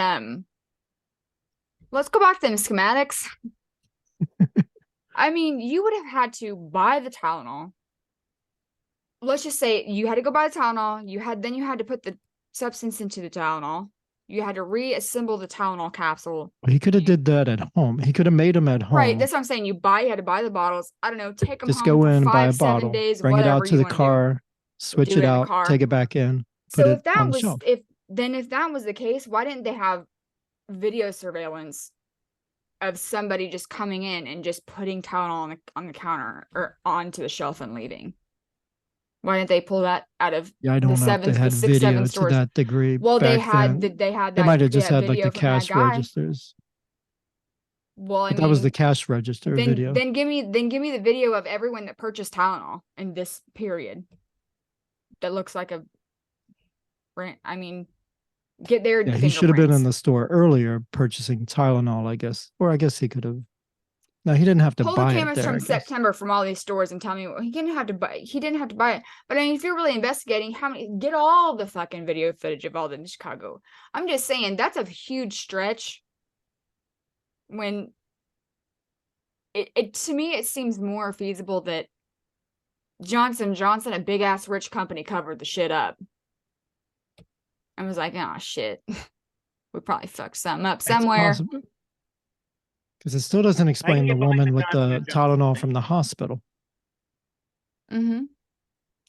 S1: let's go back to them schematics. I mean, you would have had to buy the Tylenol. Let's just say you had to go buy the Tylenol. You had to put the substance into the Tylenol. You had to reassemble the Tylenol capsule.
S3: Well, he could have did that at home. He could have made them at home.
S1: Right, that's what I'm saying. You had to buy the bottles. I don't know, take them
S3: Just
S1: home
S3: go
S1: for
S3: in,
S1: 5,
S3: buy a
S1: 7
S3: bottle,
S1: days,
S3: bring it
S1: whatever
S3: out to
S1: you
S3: the
S1: wanna do.
S3: car, switch
S1: Do
S3: it
S1: it in the
S3: out,
S1: car.
S3: take it back in.
S1: So
S3: if that
S1: was the case, why didn't they have video surveillance of somebody just coming in and just putting Tylenol on the counter or onto the shelf and leaving? Why didn't they pull that out of
S3: Yeah, I don't know if they had
S1: 6,
S3: video
S1: 7
S3: to
S1: stores?
S3: that degree.
S1: Well, they
S3: back
S1: had
S3: then.
S1: they had
S3: They
S1: that
S3: might have just had like
S1: video
S3: the
S1: from that
S3: cash
S1: guy.
S3: registers.
S1: Well, I
S3: But that was the
S1: mean,
S3: cash register video.
S1: then give me the video of everyone that purchased Tylenol in this period. That looks like a brand. I mean, get their
S3: Yeah, he should have been in
S1: fingerprints.
S3: the store earlier purchasing Tylenol, I guess. Or I guess he could have. No, he didn't have to
S1: Pull the
S3: buy it
S1: cameras
S3: there, I
S1: from
S3: guess.
S1: September from all these stores and tell me he didn't have to buy. He didn't have to buy it. But I mean, if you're really investigating, how many? Get all the fucking video footage of all the in Chicago. I'm just saying that's a huge stretch. When it to me, it seems more feasible that Johnson Johnson, a big ass rich company, covered the shit up. I was like, oh shit, we probably fucked something up somewhere.
S3: Because it still doesn't explain the
S2: get behind
S3: woman
S2: the
S3: with the
S2: Johnson & Johnson
S3: Tylenol
S2: thing.
S3: from the hospital.
S1: Mm-hmm.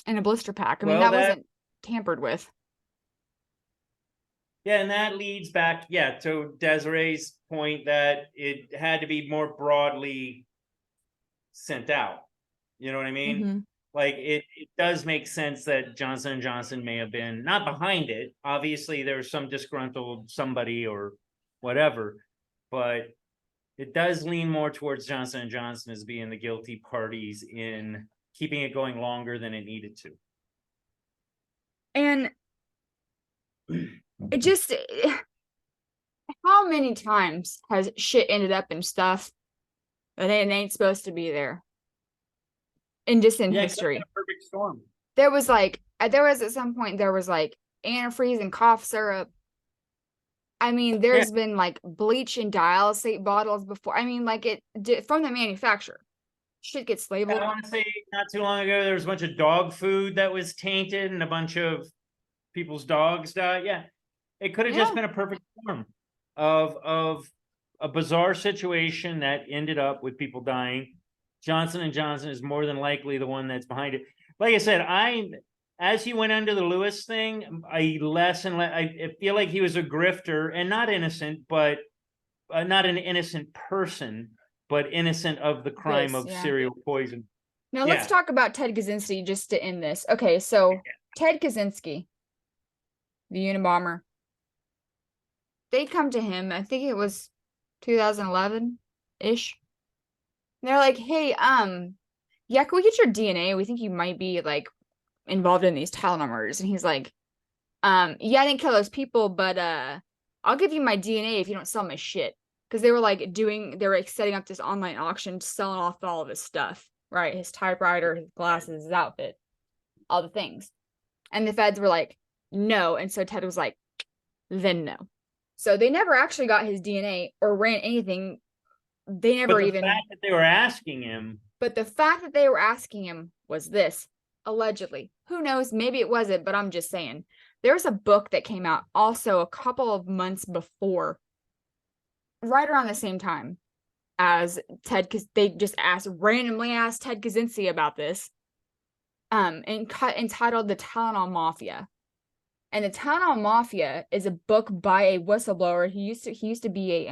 S1: In a blister pack. I mean,
S2: Well,
S1: that wasn't tampered with.
S2: Yeah, and that leads back, to Desiree's point that it had to be more broadly sent out. You know what I mean?
S1: Mm-hmm.
S2: Like it does make sense that Johnson & Johnson may have been not behind it. Obviously, there's some disgruntled somebody or whatever, but it does lean more towards Johnson & Johnson as being the guilty parties in keeping it going longer than it needed to.
S1: And it just, how many times has shit ended up in stuff that it ain't supposed to be there? In just in history.
S2: A perfect storm.
S1: There was at some point, there was like antifreeze and cough syrup. I mean, there's been like bleach and dialysate bottles before. I mean, like from the manufacturer. Shit gets labeled.
S2: I want to say not too long ago, there was a bunch of dog food that was tainted and a bunch of people's dogs died. Yeah. It could have just been a perfect storm of a bizarre situation that ended up with people dying. Johnson & Johnson is more than likely the one that's behind it. Like I said, as he went under the Lewis thing, I feel like he was a grifter and not innocent, but not an innocent person, but innocent of the crime of serial poison.
S1: Now let's talk about Ted Kaczynski just to end this. Okay, so Ted Kaczynski, the Unabomber, they come to him, I think it was 2011-ish. They're like, hey, can we get your DNA? We think you might be like involved in these Tylenol murders. And he's like, I didn't kill those people, but I'll give you my DNA if you don't sell my shit. Because they were setting up this online auction, selling off all of his stuff, right? His typewriter, his glasses, his outfit, all the things. And the feds were like, no. And so Ted was like, then no. So they never actually got his DNA or ran anything. They never even.
S2: The fact that they were asking him.
S1: But the fact that they were asking him was this, allegedly. Who knows? Maybe it wasn't, but I'm just saying. There's a book that came out also a couple of months before, right around the same time as Ted, because they just randomly asked Ted Kaczynski about this, entitled The Tylenol Mafia. And The Tylenol Mafia is a book by a whistleblower. He used to be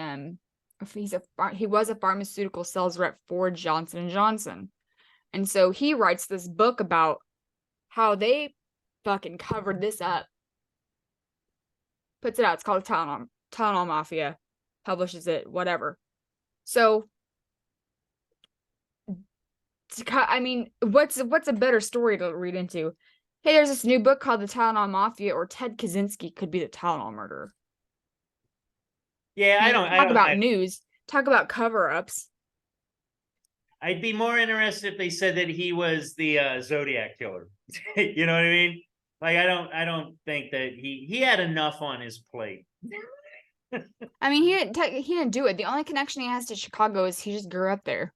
S1: he was a pharmaceutical sales rep for Johnson & Johnson. And so he writes this book about how they fucking covered this up. Puts it out. It's called Tylenol Mafia. Publishes it, whatever. So, I mean, what's a better story to read into? Hey, there's this new book called The Tylenol Mafia, or Ted Kaczynski could be the Tylenol murderer.
S2: Yeah, I don't
S1: talk about news. Talk about cover-ups.
S2: I'd be more interested if they said that he was the Zodiac killer. You know what I mean? Like I don't think that he had enough on his plate.
S1: I mean, he didn't do it. The only connection he has to Chicago is he just grew up there.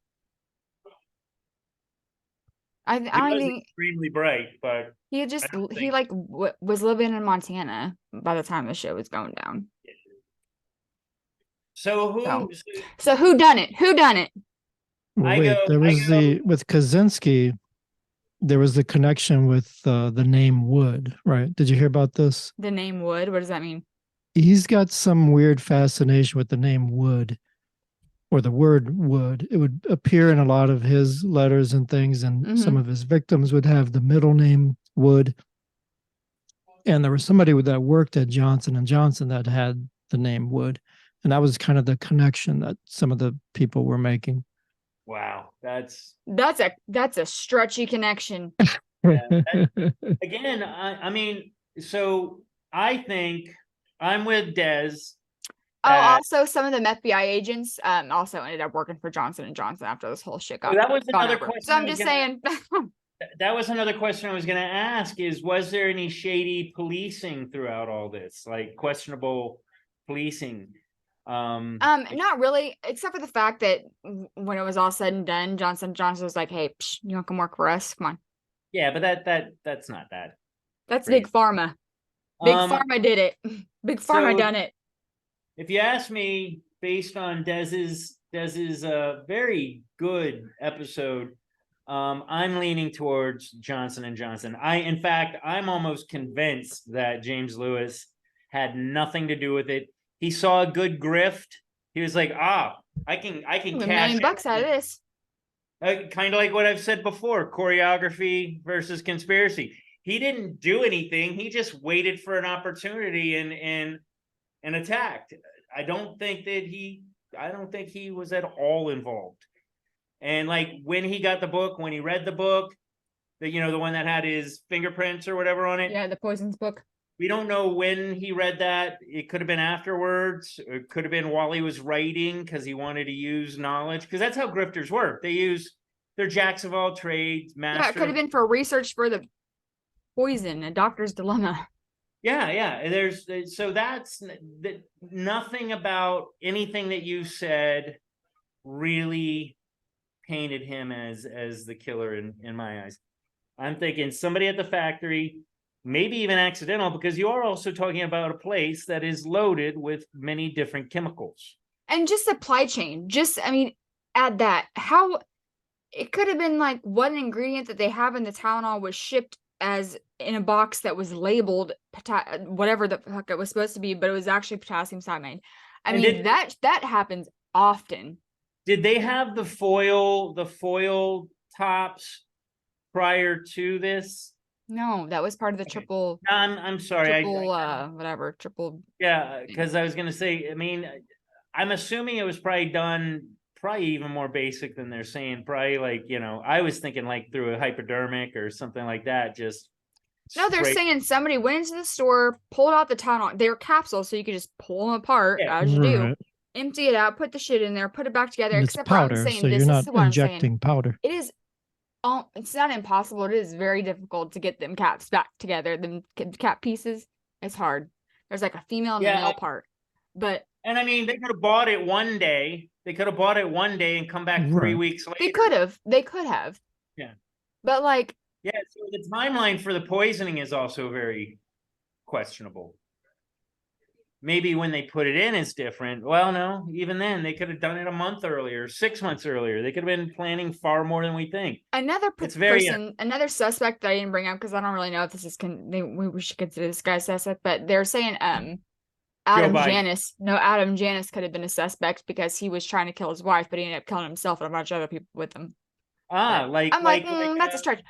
S1: I don't think
S2: extremely bright, but
S1: he was living in Montana by the time the show was going down.
S2: So
S1: who done it? Who done it?
S3: Well, with Kaczynski, there was the connection with the name Wood, right? Did you hear about this?
S1: The name Wood? What does that mean?
S3: He's got some weird fascination with the name Wood, or the word Wood. It would appear in a lot of his letters and things, and some of his victims would have the middle name Wood. And there was somebody that worked at Johnson & Johnson that had the name Wood. And that was kind of the connection that some of the people were making.
S2: Wow, that's
S1: That's a stretchy connection.
S2: again. I mean, so I think I'm with Des.
S1: Oh, also some of the FBI agents also ended up working for Johnson and Johnson after this whole shit got
S2: That was
S1: gone
S2: another
S1: over.
S2: question.
S1: So I'm just saying.
S2: That was another question I was going to ask: is was there any shady policing throughout all this, like questionable policing?
S1: Not really, except for the fact that when it was all said and done, Johnson was like, "Hey, you want to come work for us? Come on."
S2: Yeah, but that's not that.
S1: That's
S2: crazy.
S1: Big Pharma. Big
S2: Um,
S1: Pharma did it. Big Pharma
S2: so
S1: done it.
S2: If you ask me, based on Dez's very good episode, I'm leaning towards Johnson and Johnson. In fact, I'm almost convinced that James Lewis had nothing to do with it. He saw a good grift. He was like, I can
S1: $1
S2: cash
S1: million bucks out of this.
S2: kind of like what I've said before, choreography versus conspiracy. He didn't do anything. He just waited for an opportunity and attacked. I don't think he was at all involved. And like when he got the book, when he read the book, the one that had his fingerprints or whatever on it.
S1: Yeah, the Poisons book.
S2: We don't know when he read that. It could have been afterwards. It could have been while he was writing because he wanted to use knowledge. Because that's how grifters work. They're jacks of all trades, master.
S1: Yeah, it could have been for research for the poison, a doctor's dilemma.
S2: Yeah. That's nothing about anything that you said really painted him as the killer in my eyes. I'm thinking somebody at the factory, maybe even accidental, because you are also talking about a place that is loaded with many different chemicals.
S1: And just supply chain. Add that. How it could have been like one ingredient that they have in the Tylenol was shipped as in a box that was labeled whatever the fuck it was supposed to be, but it was actually potassium cyanide. That happens often.
S2: Did they have the foil tops prior to this?
S1: No, that was part of the triple.
S2: No, I'm sorry.
S1: Triple.
S2: Yeah, because I was gonna say. I mean, I'm assuming it was probably done even more basic than they're saying. Probably like I was thinking like through a hypodermic or something like that. Just
S1: no, they're saying somebody went into the store, pulled out the Tylenol. They were capsules, so you could just pull them apart as you do. Empty it out, put the shit in there, put it back together.
S3: And
S1: except
S3: it's powder,
S1: for I'm saying
S3: so
S1: this
S3: you're not
S1: is what
S3: injecting powder.
S1: It is. It's not impossible. It is very difficult to get them caps back together. The cap pieces, it's hard. There's like a female and a male part. But
S2: and I mean, they could have bought it one day. They could have bought it one day and come back 3 weeks later.
S1: They could have.
S2: Yeah.
S1: But like.
S2: Yeah. So the timeline for the poisoning is also very questionable. Maybe when they put it in, it's different. Well, no, even then they could have done it a month earlier, 6 months earlier. They could have been planning far more than we think.
S1: Another another suspect that I didn't bring up because I don't really know if this is we should consider this guy a suspect, but they're saying Adam Janus. No, Adam Janus could have been a suspect because he was trying to kill his wife, but he ended up killing himself and a bunch of other people with him. That's a stretch.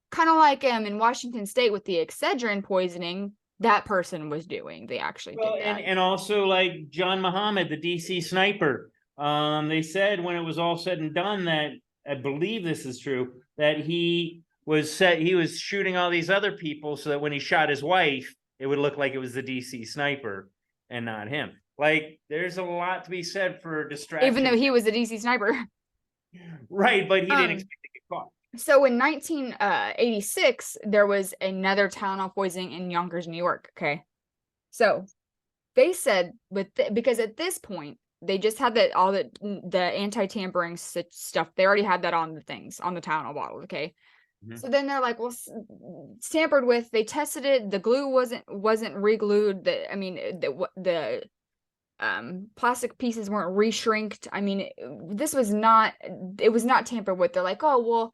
S1: Kind of like in Washington State with the Excedrin poisoning. That person was doing. They actually did that.
S2: And also like John Muhammad, the DC sniper. They said when it was all said and done that I believe this is true, that he was shooting all these other people so that when he shot his wife, it would look like it was the DC sniper and not him. Like there's a lot to be said for distraction.
S1: Even though he was a DC sniper.
S2: Right, but he didn't expect to get caught.
S1: So in 1986, there was another Tylenol poisoning in Yonkers, New York. Okay. So they said because at this point, they just had all the anti-tampering stuff. They already had that on the Tylenol bottles. Okay. Mm-hmm. So then they're like, well, it's tampered with. They tested it. The glue wasn't re-glued. The plastic pieces weren't reshrinked. I mean, it was not tampered with. They're like, oh, well,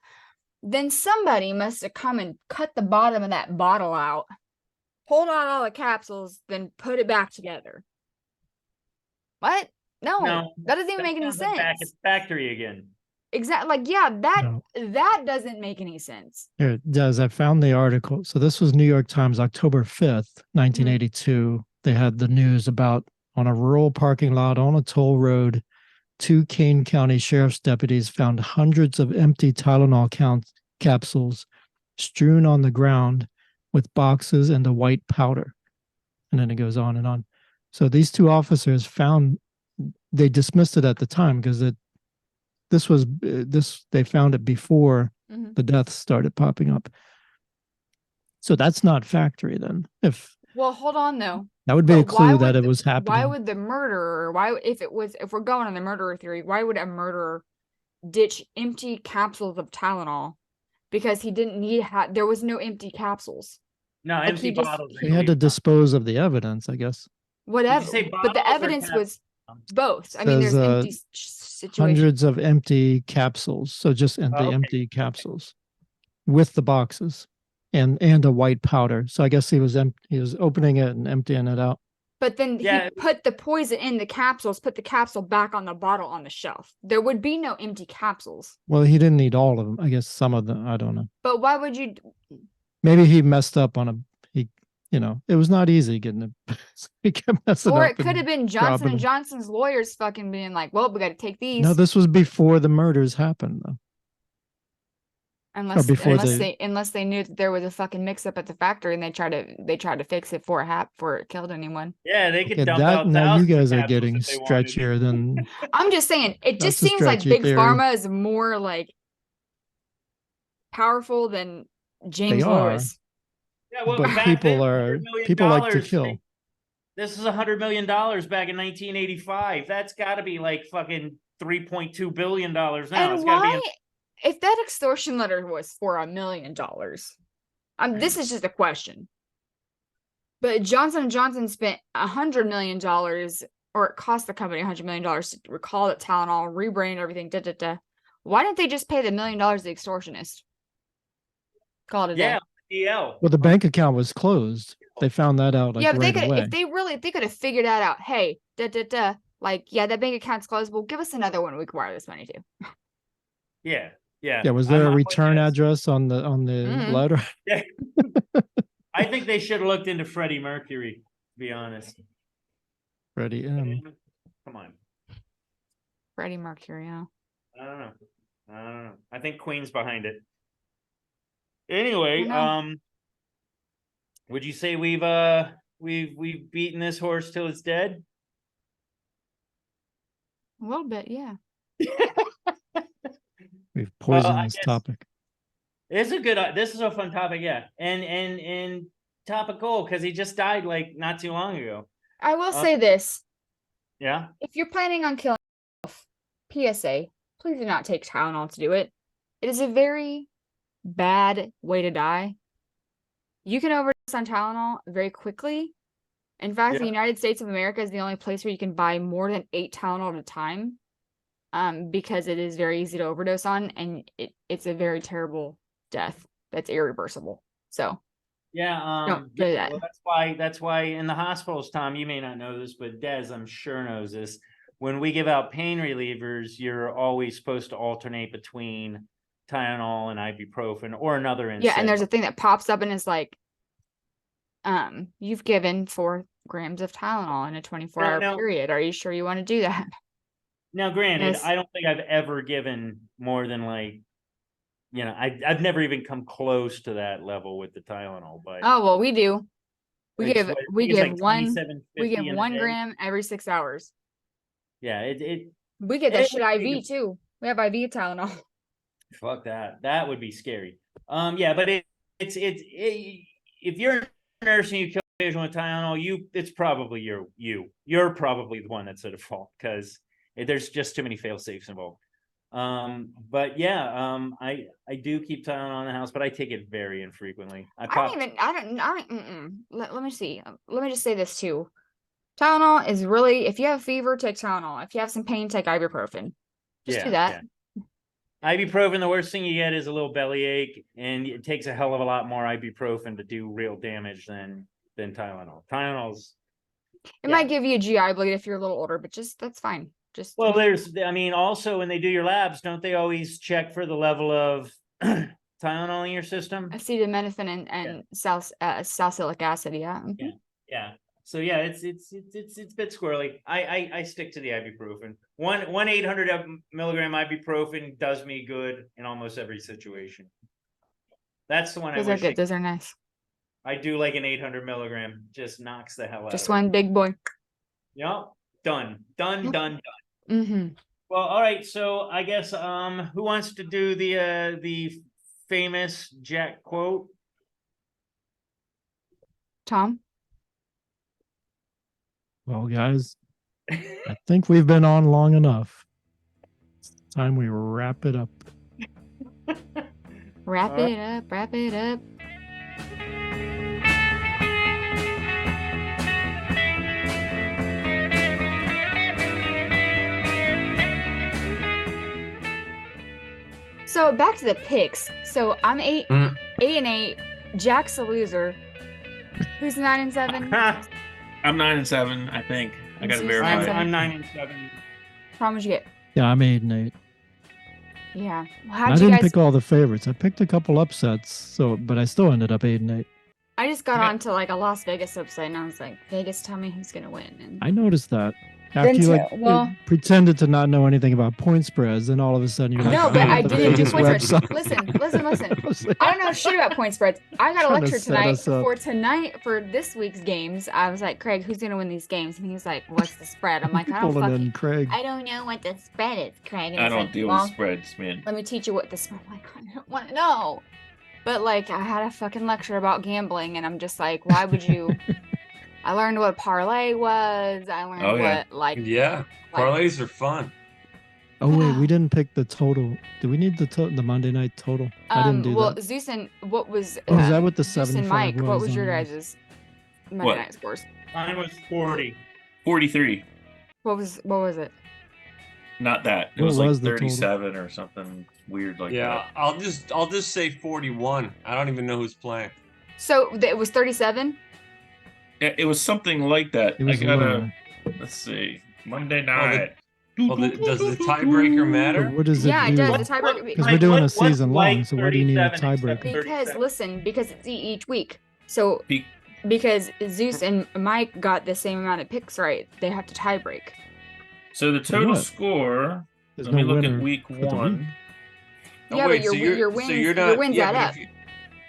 S1: then somebody must have come and cut the bottom of that bottle out, pulled out all the capsules, then put it back together. What? No, that doesn't even make any sense.
S2: Back at the factory again.
S1: Exactly. Like, yeah, that doesn't make any sense.
S3: Here it does. I found the article. So this was New York Times, October 5th, 1982. They had the news about on a rural parking lot on a toll road, 2 Kane County Sheriff's deputies found hundreds of empty Tylenol capsules strewn on the ground with boxes and a white powder. And then it goes on and on. So these 2 officers they dismissed it at the time because they found it before
S1: Mhm.
S3: the deaths started popping up. So that's not factory then.
S1: Well, hold on though.
S3: That would be a
S1: But why
S3: clue that
S1: would
S3: it was happening.
S1: Why would the murderer, if we're going on the murderer theory, why would a murderer ditch empty capsules of Tylenol? Because he didn't need, there was no empty capsules.
S2: No,
S1: Like,
S2: empty
S1: he just-
S2: bottles.
S3: He had to dispose of the evidence, I guess.
S1: Whatever.
S2: say
S1: But the
S2: bottles or
S1: evidence was both. I
S3: Says,
S1: mean, there's empty situations.
S3: Hundreds of empty capsules. So just
S2: okay.
S3: empty capsules with the boxes and a white powder. So I guess he was opening it and emptying it out.
S1: But then
S2: Yeah.
S1: he put the poison in the capsules, put the capsule back on the bottle on the shelf. There would be no empty capsules.
S3: Well, he didn't need all of them. I guess some of them. I don't know.
S1: But why would you?
S3: Maybe he messed up on it was not easy getting it. He kept messing
S1: Or
S3: up.
S1: it could
S3: and
S1: have been
S3: dropping
S1: Johnson and
S3: them.
S1: Johnson's lawyers fucking being like, "Well, we got to take these."
S3: No, this was before the murders happened, though.
S1: unless
S3: before
S1: unless they knew that there was a fucking mix up at the factory and they tried to fix it before it killed anyone.
S2: Yeah, they could
S3: Okay,
S2: dump out
S3: now you
S2: thousands of
S3: guys are
S2: capsules
S3: getting
S2: if they wanted.
S3: stretchier than
S1: I'm just saying, it just
S3: That's a
S1: seems like
S3: stretchy
S1: Big
S3: theory.
S1: Pharma is more like powerful than James
S3: are.
S1: Lewis.
S2: Yeah, well,
S3: but
S2: back
S3: people
S2: then,
S3: are
S2: $100 million,
S3: people like to kill.
S2: This is $100 million back in 1985. That's got to be like fucking $3.2 billion now.
S1: And
S2: It's gotta
S1: why,
S2: be
S1: if that extortion letter was for $1 million, this is just a question. But Johnson & Johnson spent $100 million, or it cost the company $100 million to recall it Tylenol, rebrand everything, Why didn't they just pay the $1 million to the extortionist? Call it a day.
S2: DL.
S3: Well, the bank account was closed. They found that out
S1: Yeah, but
S3: right
S1: they could,
S3: away.
S1: if they could have figured that out. Hey, like, yeah, that bank account's closed. Well, give us another one we can wire this money to.
S2: Yeah.
S3: Yeah, was there a return address on the letter?
S2: Yeah. I think they should have looked into Freddie Mercury, to be honest.
S3: Freddie
S2: Come on.
S1: Freddie Mercury, yeah.
S2: I don't know. I think Queen's behind it. Anyway, would you say we've beaten this horse till it's dead?
S1: A little bit, yeah.
S3: We've poisoned
S2: I
S3: this
S2: guess-
S3: topic.
S2: This is a fun topic, yeah. And topical because he just died like not too long ago.
S1: I will say this.
S2: Yeah.
S1: If you're planning on killing yourself, PSA, please do not take Tylenol to do it. It is a very bad way to die. You can overdose on Tylenol very quickly. In fact, the United States of America is the only place where you can buy more than 8 Tylenol at a time. Because it is very easy to overdose on, and it's a very terrible death that's irreversible. So don't do that.
S2: Well, that's why in the hospitals, Tom, you may not know this, but Des, I'm sure knows this. When we give out pain relievers, you're always supposed to alternate between Tylenol and ibuprofen or another NSAID.
S1: Yeah, and there's a thing that pops up and it's like, you've given 4 grams of Tylenol in a 24-hour period. Are you sure you want to do that?
S2: Now, granted,
S1: Yes.
S2: I don't think I've ever given more than I've never even come close to that level with the Tylenol. But
S1: Oh well, we do. We
S2: it's
S1: give
S2: like
S1: 1
S2: 27.50 in a day.
S1: gram every 6 hours.
S2: Yeah,
S1: We get that
S2: It-
S1: shit IV too. We have IV Tylenol.
S2: fuck that. That would be scary. Yeah, but it's if you're a nurse and you kill a patient with Tylenol, it's probably you're probably the one that's at fault because there's just too many fail safes involved. But yeah, I do keep Tylenol in the house, but I take it very infrequently.
S1: Let me see. Let me just say this too. Tylenol is really, if you have a fever, take Tylenol. If you have some pain, take ibuprofen. Just do that.
S2: Yeah. Ibuprofen, the worst thing you get is a little bellyache, and it takes a hell of a lot more ibuprofen to do real damage than Tylenol. Tylenol's
S1: might give you a GI bleed if you're a little older, but that's fine.
S2: Also when they do your labs, don't they always check for the level of Tylenol in your system?
S1: acetaminophen and salicylic acid, yeah.
S2: Yeah. So yeah, it's a bit squirrely. I stick to the ibuprofen. One 800 milligram ibuprofen does me good in almost every situation. That's the one
S1: Those
S2: I
S1: are
S2: wish
S1: good. Those are nice.
S2: I do like an 800 milligram. Just knocks the hell out
S1: Just
S2: of it.
S1: one big boy.
S2: Yep. Done. Done.
S1: Mm-hmm.
S2: Well, all right. So I guess who wants to do the famous Jack quote?
S1: Tom?
S3: Well, guys, I think we've been on long enough. It's time we wrap it up.
S1: Wrap
S2: All
S1: it up. Wrap it up. So back to the picks. So I'm 8-8. Jack's a loser. Who's 9-7?
S4: I'm 9-7. I think I got to
S1: Zeus
S4: verify.
S1: 9-7.
S2: I'm 9-7.
S1: How much you get?
S3: Yeah, I'm 8-8.
S1: Yeah. Well,
S3: I
S1: how'd you
S3: didn't
S1: guys?
S3: pick all the favorites. I picked a couple upsets, but I still ended up 8-8.
S1: I just got
S4: Okay.
S1: onto like a Las Vegas website and I was like, Vegas, tell me who's gonna win. And
S3: I noticed that. After
S1: Then
S3: you
S1: too, well-
S3: pretended to not know anything about point spreads, then all of a sudden you're like,
S1: no,
S3: "Oh,
S1: but I
S3: the
S1: didn't do
S3: Vegas
S1: point spreads.
S3: website."
S1: Listen.
S3: I was like,
S1: I don't know shit about point spreads. I got a
S3: Trying to
S1: lecture
S3: set
S1: tonight
S3: us up.
S1: for this week's games. I was like, Craig, who's gonna win these games? And he's like, what's the spread? I'm like, I don't
S3: pulling in
S1: fucking,
S3: Craig.
S1: I don't know what the spread is, Craig. And
S4: I
S1: he's
S4: don't
S1: like,
S4: deal
S1: well,
S4: with spreads, man.
S1: let me teach you what the spread. I'm like, I don't want to know. But like, I had a fucking lecture about gambling, and I'm just like, why would you? I learned what a parlay was. I learned
S4: Oh, yeah.
S1: what like
S5: Yeah,
S1: like-
S5: parlays are fun.
S3: Oh wait, we didn't pick the total. Do we need the Monday night total? I didn't do
S1: well,
S3: that.
S1: Zeus and what was
S3: Oh, is that what the
S1: Zeus and
S3: 75
S1: Mike? What
S3: was
S1: was your
S3: on yours?
S1: guys' Monday
S4: What?
S1: night scores?
S2: Mine was 40.
S4: 43.
S1: What was it?
S4: Not that. It
S3: What
S4: was like
S3: was the total?
S4: 37 or something weird like
S5: Yeah, I'll just say 41. I don't even know who's playing.
S1: So it was 37.
S4: that. It was something like that.
S3: It was
S4: I gotta.
S3: lower.
S4: Let's see. Monday night.
S5: Well, does the tiebreaker
S3: But
S5: matter?
S3: what does it
S1: Yeah,
S3: do?
S1: it does.
S2: What-
S1: The tiebreaker.
S3: Because we're doing a
S2: what's
S3: season long,
S2: like
S3: so why do you need a
S2: 37 except
S3: tiebreaker?
S1: Because
S2: 37?
S1: listen, because it's each week. So
S4: Be-
S1: because Zeus and Mike got the same amount of picks right, they have to tie break.
S4: So the total
S3: what?
S4: score.
S3: There's
S4: Let me
S3: no
S4: look
S3: winner
S4: at week
S3: for the week.
S4: one.
S5: Oh,
S1: Yeah, but
S5: wait,
S1: your
S5: so you're,
S1: your
S5: so
S1: wins
S5: you're
S1: your
S5: not,
S1: wins
S5: yeah,
S1: add
S5: but
S1: up.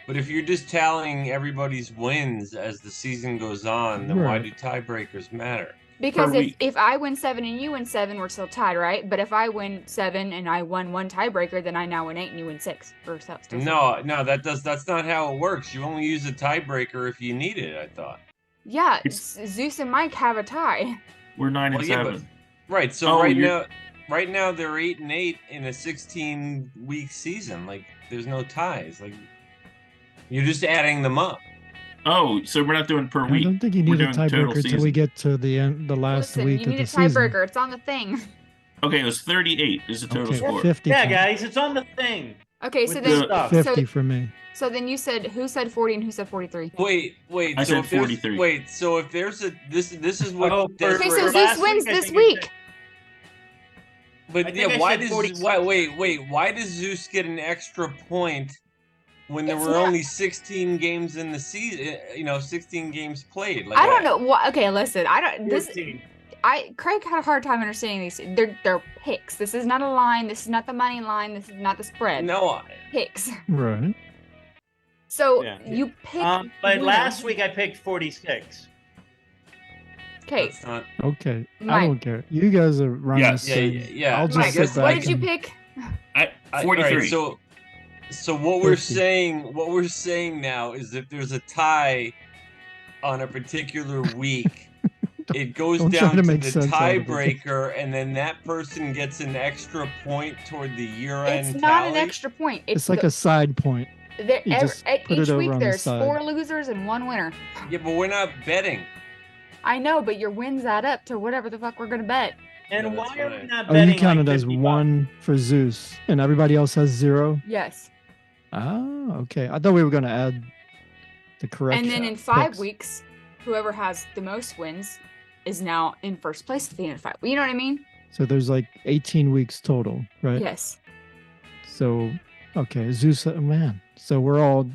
S5: but if you're just tallying everybody's wins as the season goes on, then why
S3: Right.
S5: do tiebreakers matter?
S1: Because
S4: per
S1: if,
S4: week.
S1: if I win 7 and you win 7, we're still tied, right? But if I win 7 and I won 1 tiebreaker, then I now win 8 and you win 6. Or so, still
S5: No, that's not how it works. You only use a tiebreaker if you need it, I thought.
S1: Yeah,
S4: It's-
S1: Zeus and Mike have a tie.
S4: We're 9
S5: Well,
S4: and
S5: yeah,
S4: 7.
S5: Right, so
S4: Oh,
S5: right now they're 8-8 in a 16-week season. Like there's no ties. Like you're just adding them up.
S4: Oh, so we're not doing per
S3: I
S4: week.
S3: don't think you
S4: We're
S3: need a
S4: doing total
S3: tiebreaker till we
S4: season.
S3: get to the last
S1: Listen,
S3: week
S1: you
S3: of
S1: need
S3: the
S1: a
S3: season.
S1: tiebreaker. It's on the thing.
S4: Okay, it was 38 is the total
S3: Okay,
S4: score.
S3: 50.
S2: Yeah,
S3: for-
S2: guys, it's on the thing.
S1: Okay, so
S2: With
S1: then
S2: the stuff.
S3: 50 for me.
S1: so then you said who said 40 and who said 43?
S5: Wait.
S4: I
S5: so
S4: said
S5: if there's-
S4: 43.
S5: Wait, so if there's a this is what
S2: Oh, for-
S1: Okay,
S5: Desiree-
S1: so
S2: for
S1: Zeus
S2: last
S1: wins
S2: week, I
S1: this
S2: think I
S1: week.
S2: said- I
S5: But
S2: think
S5: yeah,
S2: I
S5: why
S2: said
S5: does
S2: 46.
S5: wait? Why does Zeus get an extra point when there
S1: It's
S5: were
S1: not-
S5: only 16 games in the season? 16 games played. Like
S1: I don't know. What? Okay, listen. I don't. This.
S2: 14.
S1: Craig had a hard time understanding these. They're picks. This is not a line. This is not the money line. This is not the spread.
S5: No,
S1: Picks.
S3: Right.
S1: So
S2: Yeah.
S1: you pick.
S2: But
S1: winner.
S2: last week I picked 46.
S1: Okay,
S5: that's not.
S3: Okay. I
S1: Mike.
S3: don't care. You guys are running
S4: Yes.
S3: the
S5: Yeah,
S3: same.
S5: yeah.
S3: I'll
S5: I
S3: just
S1: Mike,
S3: sit
S5: guess-
S3: back
S1: what did you
S3: and-
S1: pick?
S5: All
S4: 43.
S5: right, so what we're
S3: 50.
S5: saying now is if there's a tie on a particular week, it goes
S3: Don't try
S5: down
S3: to
S5: to
S3: make
S5: the
S3: sense out of it.
S5: tiebreaker, and then that person gets an extra point toward the year-end
S1: It's not an
S5: tally.
S1: extra point.
S3: It's like a side point.
S1: there,
S3: you just put
S1: each
S3: it over
S1: week
S3: on the
S1: there's
S3: side.
S1: 4 losers and 1 winner.
S5: Yeah, but we're not betting.
S1: I know, but your wins add up to whatever the fuck we're gonna bet.
S2: And
S5: Yeah, that's
S2: why are we
S5: right.
S2: not
S3: Oh,
S2: betting
S3: you counted
S2: like
S3: as
S2: 50
S3: one for Zeus, and everybody else has 0.
S1: Yes.
S3: Oh, okay. I thought we were going to add the correct.
S1: And then in 5
S3: picks.
S1: weeks, whoever has the most wins is now in first place at the end of 5. You know what I mean?
S3: So there's like 18 weeks total, right?
S1: Yes.
S3: So, okay, Zeus, man. So we're all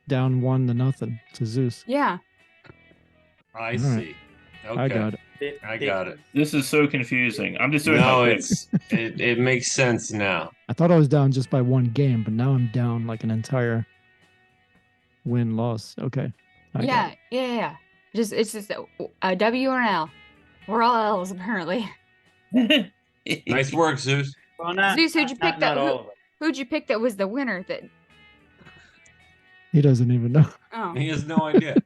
S3: down 1-0 to Zeus.
S1: Yeah.
S5: I
S3: right.
S5: see. Okay.
S3: I got it.
S5: I got it.
S4: This is so confusing. I'm just doing
S5: No,
S4: my picks.
S5: it makes sense now.
S3: I thought I was down just by one game, but now I'm down like an entire win loss. Okay. I got
S1: Yeah. Just it's just a W or an L. We're all L's apparently.
S5: Nice work, Zeus.
S2: Well, not,
S1: Zeus, who'd you
S2: not,
S1: pick
S2: not
S1: that?
S2: all of them.
S1: Who'd you pick that was the winner? That
S3: He doesn't even know.
S1: oh,
S5: He has no idea.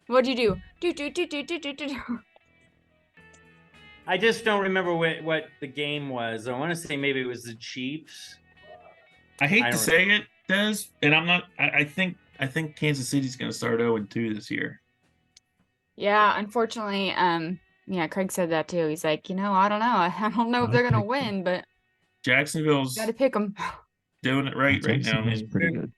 S1: what'd you do? Do.
S2: I just don't remember what the game was. I want to say maybe it was the Chiefs.
S4: I hate
S2: I
S4: to
S2: don't
S4: say it, Des, and I'm not. I think Kansas City's going to start 0-2 this year.
S1: Yeah, unfortunately, yeah, Craig said that too. He's like, I don't know. I don't know if
S3: I
S1: they're gonna
S3: picked them.
S1: win, but
S4: Jacksonville's
S1: gotta pick them.
S4: doing it right now.
S3: Jacksonville's
S4: Man.
S3: pretty good.